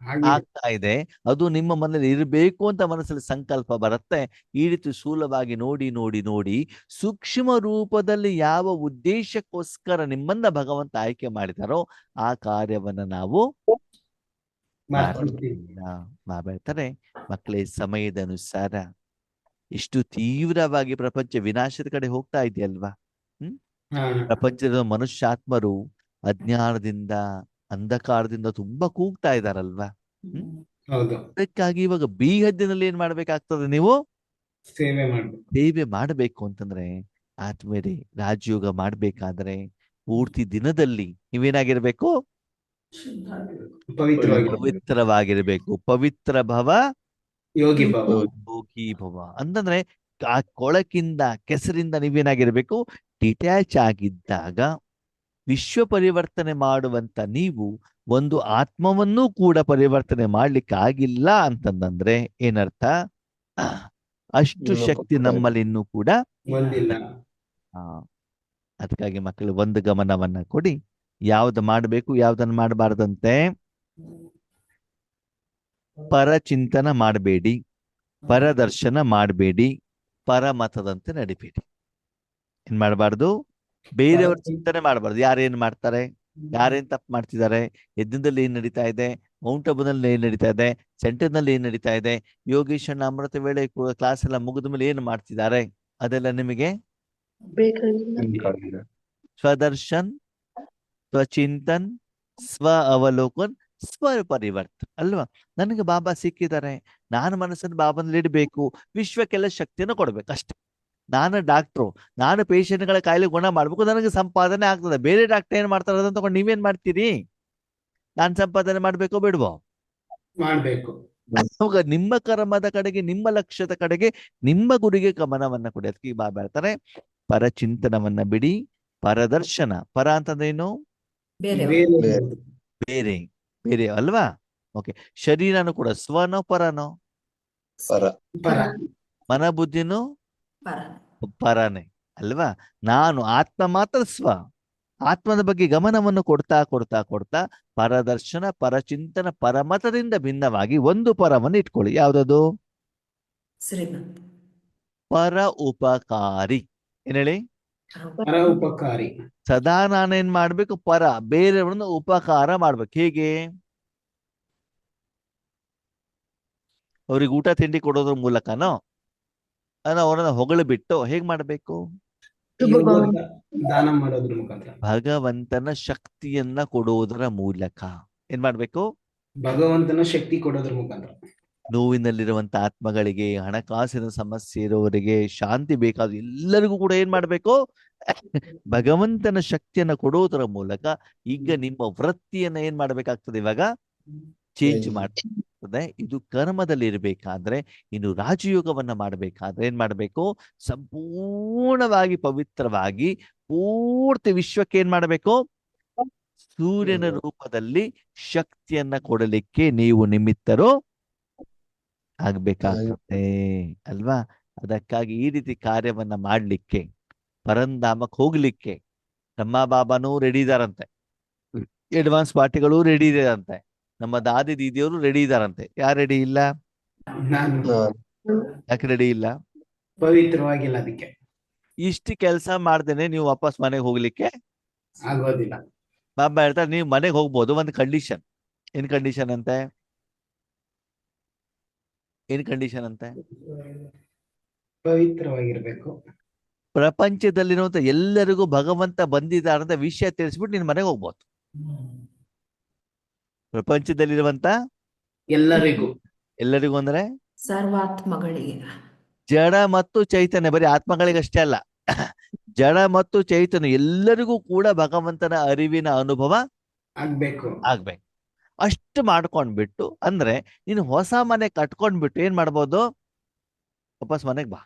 ಹಾಗೆ ಆಗ್ತಾ ಇದೆ, ಅದು ನಿಮ್ಮ ಮನೇಲಿ ಇರಬೇಕು ಅಂತ ಮನಸ್ಸಲ್ಲಿ ಸಂಕಲ್ಪ ಬರುತ್ತೆ. ಈ ರೀತಿ ಸ್ಥೂಲವಾಗಿ ನೋಡಿ ನೋಡಿ ನೋಡಿ ಸೂಕ್ಷ್ಮ ರೂಪದಲ್ಲಿ ಯಾವ ಉದ್ದೇಶಕ್ಕೋಸ್ಕರ ನಿಮ್ಮನ್ನ ಭಗವಂತ ಆಯ್ಕೆ ಮಾಡಿದಾರೋ ಆ ಕಾರ್ಯವನ್ನ ನಾವು ಮಾಡ್ತೀವಿ. ಮಾಡ್ತಾರೆ. ಮಕ್ಕಳೇ, ಸಮಯದ ಅನುಸಾರ ಇಷ್ಟು ತೀವ್ರವಾಗಿ ಪ್ರಪಂಚ ವಿನಾಶದ ಕಡೆ ಹೋಗ್ತಾ ಇದೆಯಲ್ವಾ? ಪ್ರಪಂಚದ ಮನುಷ್ಯಾತ್ಮರು ಅಜ್ಞಾನದಿಂದ, ಅಂಧಕಾರದಿಂದ ತುಂಬಾ ಕೂಗ್ತಾ ಇದಾರಲ್ವಾ? ಹೌದು. ಅದಕ್ಕಾಗಿ ಇವಾಗ ಬೀಹದ್ದಿನಲ್ಲಿ ಏನ್ ಮಾಡ್ಬೇಕಾಗ್ತದೆ? ನೀವು ಸೇವೆ ಮಾಡ್ಬೇಕು ಅಂತಂದ್ರೆ ಆತ್ಮೇಲೆ ರಾಜಯೋಗ ಮಾಡ್ಬೇಕಾದ್ರೆ ಪೂರ್ತಿ ದಿನದಲ್ಲಿ ನೀವೇನಾಗಿರ್ಬೇಕು? ಪವಿತ್ರವಾಗಿರ್ಬೇಕು. ಪವಿತ್ರ ಭವ ಯೋಗಿ ಭವ. ಯೋಗಿ ಭವ ಅಂತಂದ್ರೆ ಆ ಕೊಳಕಿಂದ, ಕೆಸರಿಂದ ನೀವೇನಾಗಿರ್ಬೇಕು? ಡಿಟ್ಯಾಚ್ ಆಗಿದ್ದಾಗ ವಿಶ್ವ ಪರಿವರ್ತನೆ ಮಾಡುವಂತ ನೀವು ಒಂದು ಆತ್ಮವನ್ನೂ ಕೂಡ ಪರಿವರ್ತನೆ ಮಾಡ್ಲಿಕ್ಕೆ ಆಗಿಲ್ಲ ಅಂತಂದ್ರೆ ಏನರ್ಥ? ಅಷ್ಟು ಶಕ್ತಿ ನಮ್ಮಲ್ಲಿ ಇನ್ನೂ ಕೂಡ ಬಂದಿಲ್ಲ. ಅದಕ್ಕಾಗಿ ಮಕ್ಕಳು ಒಂದು ಗಮನವನ್ನ ಕೊಡಿ. ಯಾವ್ದು ಮಾಡಬೇಕು, ಯಾವ್ದನ್ನ ಮಾಡಬಾರ್ದಂತೆ? ಪರಚಿಂತನ ಮಾಡಬೇಡಿ, ಪರದರ್ಶನ ಮಾಡಬೇಡಿ, ಪರಮತದಂತೆ ನಡಿಬೇಡಿ. ಏನ್ ಮಾಡಬಾರ್ದು? ಬೇರೆಯವ್ರ ಚಿಂತನೆ ಮಾಡಬಾರ್ದು. ಯಾರೇನ್ ಮಾಡ್ತಾರೆ, ಯಾರೇನ್ ತಪ್ಪು ಮಾಡ್ತಿದ್ದಾರೆ, ಯಜ್ಞದಲ್ಲಿ ಏನ್ ನಡೀತಾ ಇದೆ, ಮೌಂಟ್ ಅಬುನಲ್ಲಿ ಏನ್ ನಡೀತಾ ಇದೆ, ಸೆಂಟರ್ ನಲ್ಲಿ ಏನ್ ನಡೀತಾ ಇದೆ, ಯೋಗೀಶಣ್ಣ ಅಮೃತ ವೇಳೆ ಕ್ಲಾಸ್ ಎಲ್ಲ ಮುಗಿದ ಮೇಲೆ ಏನ್ ಮಾಡ್ತಿದ್ದಾರೆ, ಅದೆಲ್ಲ ನಿಮಗೆ ಸ್ವದರ್ಶನ್, ಸ್ವಚಿಂತನ್, ಸ್ವ ಅವಲೋಕನ್, ಸ್ವ ಪರಿವರ್ತನ್ ಅಲ್ವಾ? ನನಗೆ ಬಾಬಾ ಸಿಕ್ಕಿದ್ದಾರೆ, ನಾನು ಮನಸ್ಸನ್ನು ಬಾಬಾನಲ್ಲಿ ಇಡಬೇಕು, ವಿಶ್ವಕ್ಕೆಲ್ಲ ಶಕ್ತಿಯನ್ನು ಕೊಡ್ಬೇಕು ಅಷ್ಟೇ. ನಾನು ಡಾಕ್ಟ್ರು, ನಾನು ಪೇಷಂಟ್ಗಳ ಕಾಯಿಲೆ ಗುಣ ಮಾಡ್ಬೇಕು, ನನಗೆ ಸಂಪಾದನೆ ಆಗ್ತದೆ. ಬೇರೆ ಡಾಕ್ಟರ್ ಏನ್ ಮಾಡ್ತಾರೆ ಅದನ್ನ ತಗೊಂಡು ನೀವೇನ್ ಮಾಡ್ತೀರಿ? ನಾನ್ ಸಂಪಾದನೆ ಮಾಡ್ಬೇಕೋ ಬಿಡ್ಬೋ? ಮಾಡ್ಬೇಕು. ಅವಾಗ ನಿಮ್ಮ ಕರ್ಮದ ಕಡೆಗೆ, ನಿಮ್ಮ ಲಕ್ಷ್ಯದ ಕಡೆಗೆ, ನಿಮ್ಮ ಗುರಿಗೆ ಗಮನವನ್ನ ಕೊಡಿ. ಅದಕ್ಕೆ ಬಾಬಾ ಹೇಳ್ತಾರೆ ಪರಚಿಂತನವನ್ನ ಬಿಡಿ, ಪರದರ್ಶನ. ಪರ ಅಂತಂದ್ರೇನು? ಬೇರೆ ಬೇರೆ ಅಲ್ವಾ? ಓಕೆ, ಶರೀರನು ಕೂಡ ಸ್ವನೋ ಪರನೋ? ಮನ ಬುದ್ಧಿನೂ ಪರನೇ ಅಲ್ವಾ? ನಾನು ಆತ್ಮ ಮಾತ್ರ ಸ್ವ, ಆತ್ಮದ ಬಗ್ಗೆ ಗಮನವನ್ನು ಕೊಡ್ತಾ ಕೊಡ್ತಾ ಕೊಡ್ತಾ ಪರದರ್ಶನ, ಪರಚಿಂತನ, ಪರಮತದಿಂದ ಭಿನ್ನವಾಗಿ ಒಂದು ಪರವನ್ನು ಇಟ್ಕೊಳ್ಳಿ. ಯಾವ್ದದು? ಶ್ರೀಮಂತ. ಪರ ಉಪಕಾರಿ. ಏನ್ ಹೇಳಿ? ಪರ ಉಪಕಾರಿ. ಸದಾ ನಾನೇನ್ ಮಾಡ್ಬೇಕು? ಪರ, ಬೇರೆಯವ್ರನ್ನ ಉಪಕಾರ ಮಾಡ್ಬೇಕು. ಹೇಗೆ? ಅವ್ರಿಗೆ ಊಟ ತಿಂಡಿ ಕೊಡೋದ್ರ ಮೂಲಕನೋ ಅವ್ರನ್ನ ಹೊಗಳು ಬಿಟ್ಟು ಹೇಗ್ ಮಾಡ್ಬೇಕು? ದಾನ ಮಾಡೋದ್ರ ಮುಖಾಂತರ, ಭಗವಂತನ ಶಕ್ತಿಯನ್ನ ಕೊಡುವುದರ ಮೂಲಕ ಏನ್ ಮಾಡ್ಬೇಕು? ಭಗವಂತನ ಶಕ್ತಿ ಕೊಡೋದ್ರ ಮುಖಾಂತರ. ನೋವಿನಲ್ಲಿರುವಂತ ಆತ್ಮಗಳಿಗೆ, ಹಣಕಾಸಿನ ಸಮಸ್ಯೆ ಇರೋವರಿಗೆ, ಶಾಂತಿ ಬೇಕಾದ ಎಲ್ಲರಿಗೂ ಕೂಡ ಏನ್ ಮಾಡ್ಬೇಕು? ಭಗವಂತನ ಶಕ್ತಿಯನ್ನ ಕೊಡುವುದರ ಮೂಲಕ ಈಗ ನಿಮ್ಮ ವೃತ್ತಿಯನ್ನ ಏನ್ ಮಾಡ್ಬೇಕಾಗ್ತದೆ? ಇವಾಗ ಚೇಂಜ್ ಮಾಡ್ತದೆ. ಇದು ಕರ್ಮದಲ್ಲಿ ಇರ್ಬೇಕಾದ್ರೆ, ಇನ್ನು ರಾಜಯೋಗವನ್ನ ಮಾಡ್ಬೇಕಾದ್ರೆ ಏನ್ ಮಾಡ್ಬೇಕು? ಸಂಪೂರ್ಣವಾಗಿ ಪವಿತ್ರವಾಗಿ ಪೂರ್ತಿ ವಿಶ್ವಕ್ಕೆ ಏನ್ ಮಾಡ್ಬೇಕು? ಸೂರ್ಯನ ರೂಪದಲ್ಲಿ ಶಕ್ತಿಯನ್ನ ಕೊಡಲಿಕ್ಕೆ ನೀವು ನಿಮಿತ್ತರು ಆಗ್ಬೇಕಾಗ್ತದೆ ಅಲ್ವಾ? ಅದಕ್ಕಾಗಿ ಈ ರೀತಿ ಕಾರ್ಯವನ್ನ ಮಾಡ್ಲಿಕ್ಕೆ, ಪರಂಧಾಮಕ್ಕೆ ಹೋಗ್ಲಿಕ್ಕೆ ನಮ್ಮ ಬಾಬಾನೂ ರೆಡಿ ಇದಾರಂತೆ, ಅಡ್ವಾನ್ಸ್ ಪಾರ್ಟಿಗಳು ರೆಡಿ ಇದಾರಂತೆ, ನಮ್ಮ ದಾದಿ ದೀದಿಯವರು ರೆಡಿ ಇದಾರಂತೆ. ಯಾರು ರೆಡಿ ಇಲ್ಲ? ನಾನು ಯಾಕೆ ರೆಡಿ ಇಲ್ಲ? ಪವಿತ್ರವಾಗಿಲ್ಲ, ಅದಕ್ಕೆ ಇಷ್ಟು ಕೆಲಸ ಮಾಡ್ದೇನೆ ನೀವು ವಾಪಸ್ ಮನೆಗೆ ಹೋಗ್ಲಿಕ್ಕೆ ಆಗೋದಿಲ್ಲ. ಬಾಬಾ ಹೇಳ್ತಾರೆ ನೀವು ಮನೆಗೆ ಹೋಗ್ಬೋದು, ಒಂದು ಕಂಡೀಷನ್. ಏನ್ ಕಂಡೀಷನ್ ಅಂತೆ? ಏನ್ ಕಂಡೀಷನ್ ಅಂತೆ? ಪವಿತ್ರವಾಗಿರ್ಬೇಕು. ಪ್ರಪಂಚದಲ್ಲಿರುವಂತ ಎಲ್ಲರಿಗೂ ಭಗವಂತ ಬಂದಿದ್ದಾರಂತ ವಿಷಯ ತಿಳಿಸ್ಬಿಟ್ಟು ನೀನ್ ಮನೆಗೆ ಹೋಗ್ಬೋದು. ಪ್ರಪಂಚದಲ್ಲಿರುವಂತ ಎಲ್ಲರಿಗೂ ಅಂದ್ರೆ ಸರ್ವಾತ್ಮಗಳಿಗೆ, ಜಡ ಮತ್ತು ಚೈತನ್ಯ, ಬರೀ ಆತ್ಮಗಳಿಗಷ್ಟೇ ಅಲ್ಲ, ಜಡ ಮತ್ತು ಚೈತನ್ಯ ಎಲ್ಲರಿಗೂ ಕೂಡ ಭಗವಂತನ ಅರಿವಿನ ಅನುಭವ ಆಗ್ಬೇಕು. ಅಷ್ಟು ಮಾಡ್ಕೊಂಡ್ಬಿಟ್ಟು, ಅಂದ್ರೆ ನೀನು ಹೊಸ ಮನೆ ಕಟ್ಕೊಂಡ್ಬಿಟ್ಟು ಏನ್ ಮಾಡ್ಬೋದು? ವಾಪಸ್ ಮನೆಗ್ ಬಾ.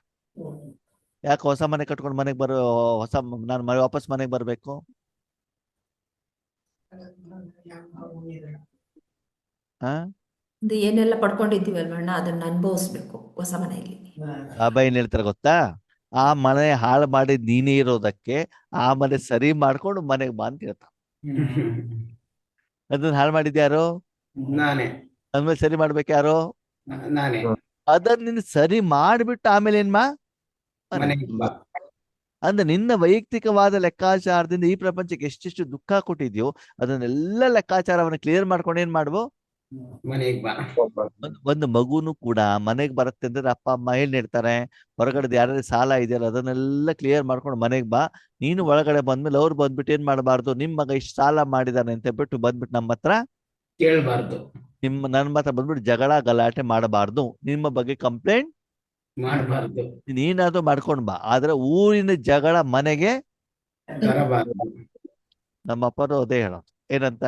ಯಾಕೆ ಹೊಸ ಮನೆ ಕಟ್ಕೊಂಡು ಮನೆಗೆ ನಾನು ವಾಪಸ್ ಮನೆಗೆ ಬರ್ಬೇಕು? ಏನೆಲ್ಲ ಪಡ್ಕೊಂಡಿದ್ದೀವಲ್ವ ಅಣ್ಣ, ಅದನ್ನ ಅನುಭವಿಸ್ಬೇಕು ಹೊಸ ಮನೆಯಲ್ಲಿ. ಬಾಬಾ ಏನ್ ಹೇಳ್ತಾರೆ ಗೊತ್ತಾ? ಆ ಮನೆ ಹಾಳು ಮಾಡಿದ್ ನೀನೇ ಇರೋದಕ್ಕೆ ಆ ಮನೆ ಸರಿ ಮಾಡ್ಕೊಂಡು ಮನೆಗೆ ಬಾ ಅಂತ ಹೇಳ್ತಾರೆ. ಅದನ್ನ ಹಾಳು ಮಾಡಿದ್ಯಾರು? ನಾನೇ. ಅಂದ್ಮೇಲೆ ಸರಿ ಮಾಡ್ಬೇಕು ಯಾರು? ನಾನೇ. ಅದನ್ನ ನೀನು ಸರಿ ಮಾಡ್ಬಿಟ್ಟು ಆಮೇಲೆ ಏನ್ ಅಂದ್ರೆ ನಿನ್ನ ವೈಯಕ್ತಿಕವಾದ ಲೆಕ್ಕಾಚಾರದಿಂದ ಈ ಪ್ರಪಂಚಕ್ಕೆ ಎಷ್ಟೆಷ್ಟು ದುಃಖ ಕೊಟ್ಟಿದ್ಯೋ ಅದನ್ನೆಲ್ಲ ಲೆಕ್ಕಾಚಾರವನ್ನ ಕ್ಲಿಯರ್ ಮಾಡ್ಕೊಂಡು ಏನ್ ಮಾಡುವ? ಒಂದು ಮಗುನು ಕೂಡ ಮನೆಗ್ ಬರುತ್ತೆ ಅಂದ್ರೆ ಅಪ್ಪ ಅಮ್ಮ ಏನ್ ಹೇಳ್ತಾರೆ? ಹೊರಗಡೆ ಯಾರ್ಯಾರು ಸಾಲ ಇದೆಯಲ್ಲ ಅದನ್ನೆಲ್ಲ ಕ್ಲಿಯರ್ ಮಾಡ್ಕೊಂಡು ಮನೆಗ್ ಬಾ. ನೀನು ಒಳಗಡೆ ಬಂದ್ಮೇಲೆ ಅವ್ರು ಬಂದ್ಬಿಟ್ಟು ಏನ್ ಮಾಡಬಾರ್ದು? ನಿಮ್ ಮಗ ಇಷ್ಟು ಸಾಲ ಮಾಡಿದಾನೆ ಅಂತ ಹೇಳ್ಬಿಟ್ಟು ಬಂದ್ಬಿಟ್ಟು ನಮ್ಮ ಹತ್ರ ಕೇಳಬಾರ್ದು. ನನ್ನ ಹತ್ರ ಬಂದ್ಬಿಟ್ಟು ಜಗಳ ಗಲಾಟೆ ಮಾಡಬಾರ್ದು. ನಿಮ್ಮ ಬಗ್ಗೆ ಕಂಪ್ಲೇಂಟ್ ಮಾಡಬಾರ್ದು. ನೀನಾದ್ರೂ ಮಾಡ್ಕೊಂಡ್ ಬಾ, ಆದ್ರೆ ಊರಿನ ಜಗಳ ಮನೆಗೆ ನಮ್ಮ ಅಪ್ಪರು ಅದೇ ಹೇಳೋದು. ಏನಂತ?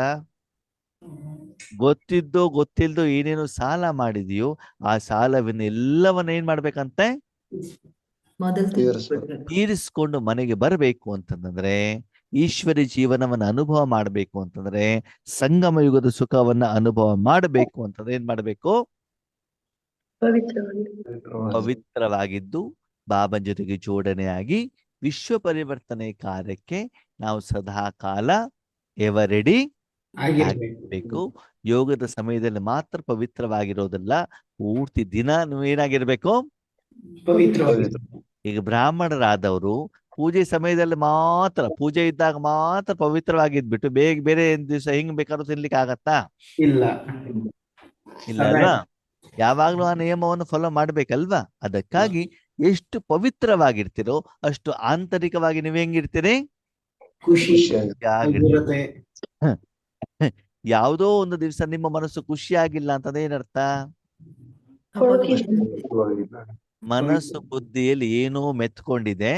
ಗೊತ್ತಿದ್ದೋ ಗೊತ್ತಿಲ್ದೋ ಏನೇನು ಸಾಲ ಮಾಡಿದೀಯೋ ಆ ಸಾಲವನ್ನ ಎಲ್ಲವನ್ನ ಏನ್ ಮಾಡ್ಬೇಕಂತೆ? ತೀರಿಸ್ಕೊಂಡು ಮನೆಗೆ ಬರಬೇಕು ಅಂತಂದ್ರೆ, ಈಶ್ವರಿ ಜೀವನವನ್ನ ಅನುಭವ ಮಾಡಬೇಕು ಅಂತಂದ್ರೆ, ಸಂಗಮ ಯುಗದ ಸುಖವನ್ನ ಅನುಭವ ಮಾಡಬೇಕು ಅಂತಂದ್ರೆ ಏನ್ ಮಾಡ್ಬೇಕು? ಪವಿತ್ರವಾಗಿದ್ದು ಬಾಬನ್ ಜೊತೆಗೆ ಜೋಡಣೆಯಾಗಿ ವಿಶ್ವ ಪರಿವರ್ತನೆ ಕಾರ್ಯಕ್ಕೆ ನಾವು ಸದಾ ಕಾಲ ಎವರೆಡಿ ಆಗಿರ್ಬೇಕು. ಯೋಗದ ಸಮಯದಲ್ಲಿ ಮಾತ್ರ ಪವಿತ್ರವಾಗಿರೋದಲ್ಲ, ಪೂರ್ತಿ ದಿನ ನೀವು ಏನಾಗಿರ್ಬೇಕು? ಈಗ ಬ್ರಾಹ್ಮಣರಾದವರು ಪೂಜೆ ಸಮಯದಲ್ಲಿ ಮಾತ್ರ, ಪೂಜೆ ಇದ್ದಾಗ ಮಾತ್ರ ಪವಿತ್ರವಾಗಿದ್ಬಿಟ್ಟು ಬೇರೆ ದಿವಸ ಹಿಂಗ್ ಬೇಕಾದ್ರೂ ತಿನ್ಲಿಕ್ಕೆ ಆಗತ್ತಾ? ಇಲ್ಲ ಅಲ್ವಾ? ಯಾವಾಗ್ಲೂ ಆ ನಿಯಮವನ್ನು ಫಾಲೋ ಮಾಡ್ಬೇಕಲ್ವಾ? ಅದಕ್ಕಾಗಿ ಎಷ್ಟು ಪವಿತ್ರವಾಗಿರ್ತೀರೋ ಅಷ್ಟು ಆಂತರಿಕವಾಗಿ ನೀವ್ ಹೆಂಗಿರ್ತೀರಿ? ಯಾವುದೋ ಒಂದು ದಿವಸ ನಿಮ್ಮ ಮನಸ್ಸು ಖುಷಿಯಾಗಿಲ್ಲ ಅಂತಂದ್ರೆ ಏನರ್ಥ? ಮನಸ್ಸು ಬುದ್ಧಿಯಲ್ಲಿ ಏನೋ ಮೆತ್ಕೊಂಡಿದೆ,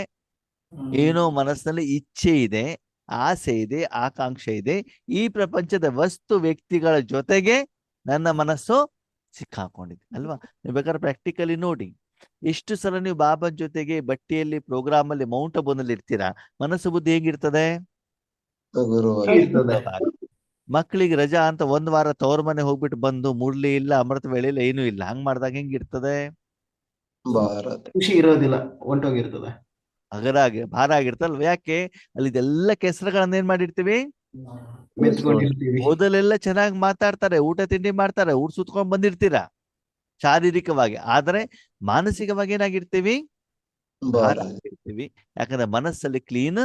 ಏನೋ ಮನಸ್ಸಿನಲ್ಲಿ ಇಚ್ಛೆ ಇದೆ, ಆಸೆ ಇದೆ, ಆಕಾಂಕ್ಷೆ ಇದೆ. ಈ ಪ್ರಪಂಚದ ವಸ್ತು ವ್ಯಕ್ತಿಗಳ ಜೊತೆಗೆ ನನ್ನ ಮನಸ್ಸು ಸಿಕ್ಕಾಕೊಂಡಿದೆ ಅಲ್ವಾ? ನೀವು ಬೇಕಾದ್ರೆ ಪ್ರಾಕ್ಟಿಕಲಿ ನೋಡಿ, ಎಷ್ಟು ಸಲ ನೀವು ಬಾಬನ್ ಜೊತೆಗೆ ಬಟ್ಟೆಯಲ್ಲಿ ಪ್ರೋಗ್ರಾಮ್ ಅಲ್ಲಿ ಮೌಂಟ್ ಅಬೂನಲ್ಲಿ ಇರ್ತೀರಾ, ಮನಸ್ಸು ಬುದ್ಧಿ ಹೇಗಿರ್ತದೆ? ಮಕ್ಕಳಿಗೆ ರಜಾ ಅಂತ ಒಂದ್ ವಾರ ತವ್ರ ಮನೆ ಹೋಗ್ಬಿಟ್ಟು ಬಂದು ಮುರ್ಲಿ ಇಲ್ಲ, ಅಮೃತ ವೇಳೆ ಇಲ್ಲ, ಏನೂ ಇಲ್ಲ, ಹಂಗ್ ಮಾಡಿದಾಗ ಹೆಂಗಿರ್ತದೆ? ಖುಷಿ ಇರೋದಿಲ್ಲ, ಹೊಂಟೋಗಿರ್ತದೆ. ಭಾರ ಆಗಿರ್ತಲ್ವ. ಯಾಕೆ ಅಲ್ಲಿ ಇದೆಲ್ಲ ಕೆಸರುಗಳನ್ನ ಏನ್ ಮಾಡಿರ್ತೀವಿ, ಮೆತ್ಕೊಂಡಿರ್ತೀವಿ. ಓದಲೆಲ್ಲ ಚೆನ್ನಾಗಿ ಮಾತಾಡ್ತಾರೆ, ಊಟ ತಿಂಡಿ ಮಾಡ್ತಾರೆ, ಊಟ ಸುತ್ಕೊಂಡ್ ಬಂದಿರ್ತೀರಾ ಶಾರೀರಿಕವಾಗಿ, ಆದ್ರೆ ಮಾನಸಿಕವಾಗಿ ಏನಾಗಿರ್ತೀವಿ, ಭಾರ ಆಗಿರ್ತೀವಿ. ಯಾಕಂದ್ರೆ ಮನಸ್ಸಲ್ಲಿ ಕ್ಲೀನ್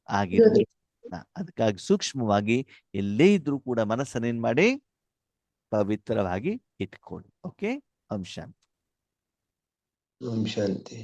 ಆಗಿರೋದಿಲ್ಲ. ಅದಕ್ಕಾಗಿ ಸೂಕ್ಷ್ಮವಾಗಿ ಎಲ್ಲೇ ಇದ್ರೂ ಕೂಡ ಮನಸ್ಸನ್ನ ಏನ್ ಮಾಡಿ ಪವಿತ್ರವಾಗಿ ಇಟ್ಕೊಳ್ಳಿ. ಓಕೆ, ಓಂ ಶಾಂತಿ. ಓಂ ಶಾಂತಿ.